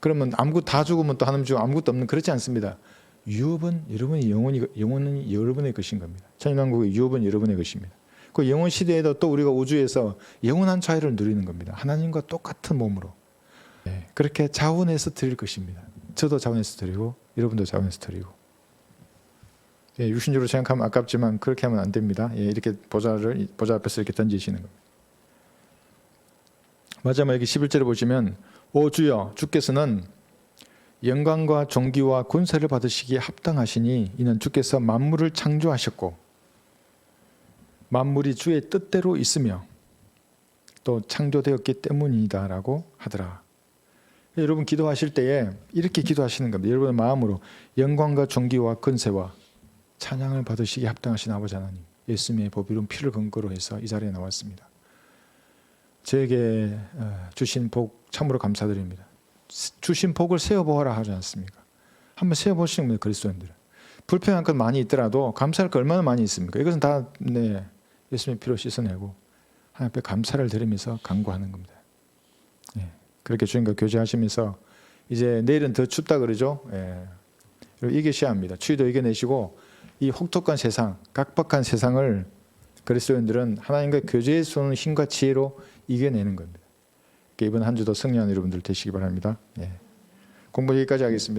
아무것도 다 죽으면 또 하나님 주고 아무것도 없는 그렇지 않습니다. 유업은 여러분이 영혼은 여러분의 것인 겁니다. 천년왕국의 유업은 여러분의 것입니다. 그 영혼 시대에도 또 우리가 우주에서 영원한 자유를 누리는 겁니다. 하나님과 똑같은 몸으로. 그렇게 자원해서 드릴 것입니다. 저도 자원해서 드리고 여러분도 자원해서 드리고. 육신적으로 생각하면 아깝지만 그렇게 하면 안 됩니다. 이렇게 보좌 앞에서 이렇게 던지시는 겁니다. 마지막 여기 11절에 보시면 오 주여 주께서는 영광과 존귀와 권세를 받으시기에 합당하시니 이는 주께서 만물을 창조하셨고 만물이 주의 뜻대로 있으며 또 창조되었기 때문이다라고 하더라. 여러분 기도하실 때에 이렇게 기도하시는 겁니다. 여러분의 마음으로 영광과 존귀와 권세와 찬양을 받으시기에 합당하신 아버지 하나님, 예수님의 보비로운 피를 근거로 해서 이 자리에 나왔습니다. 저에게 주신 복 참으로 감사드립니다. 주신 복을 세어보아라 하지 않습니까? 한번 세어보시는 겁니다. 그리스도인들은. 불평할 것 많이 있더라도 감사할 것 얼마나 많이 있습니까? 이것은 다 예수님의 피로 씻어내고 하나님 앞에 감사를 드리면서 간구하는 겁니다. 그렇게 주님과 교제하시면서 이제 내일은 더 춥다 그러죠. 이기셔야 합니다. 추위도 이겨내시고 이 혹독한 세상, 각박한 세상을 그리스도인들은 하나님과 교제에 쏘는 힘과 지혜로 이겨내는 겁니다. 이번 한 주도 승리하는 여러분들 되시기 바랍니다. 공부 여기까지 하겠습니다.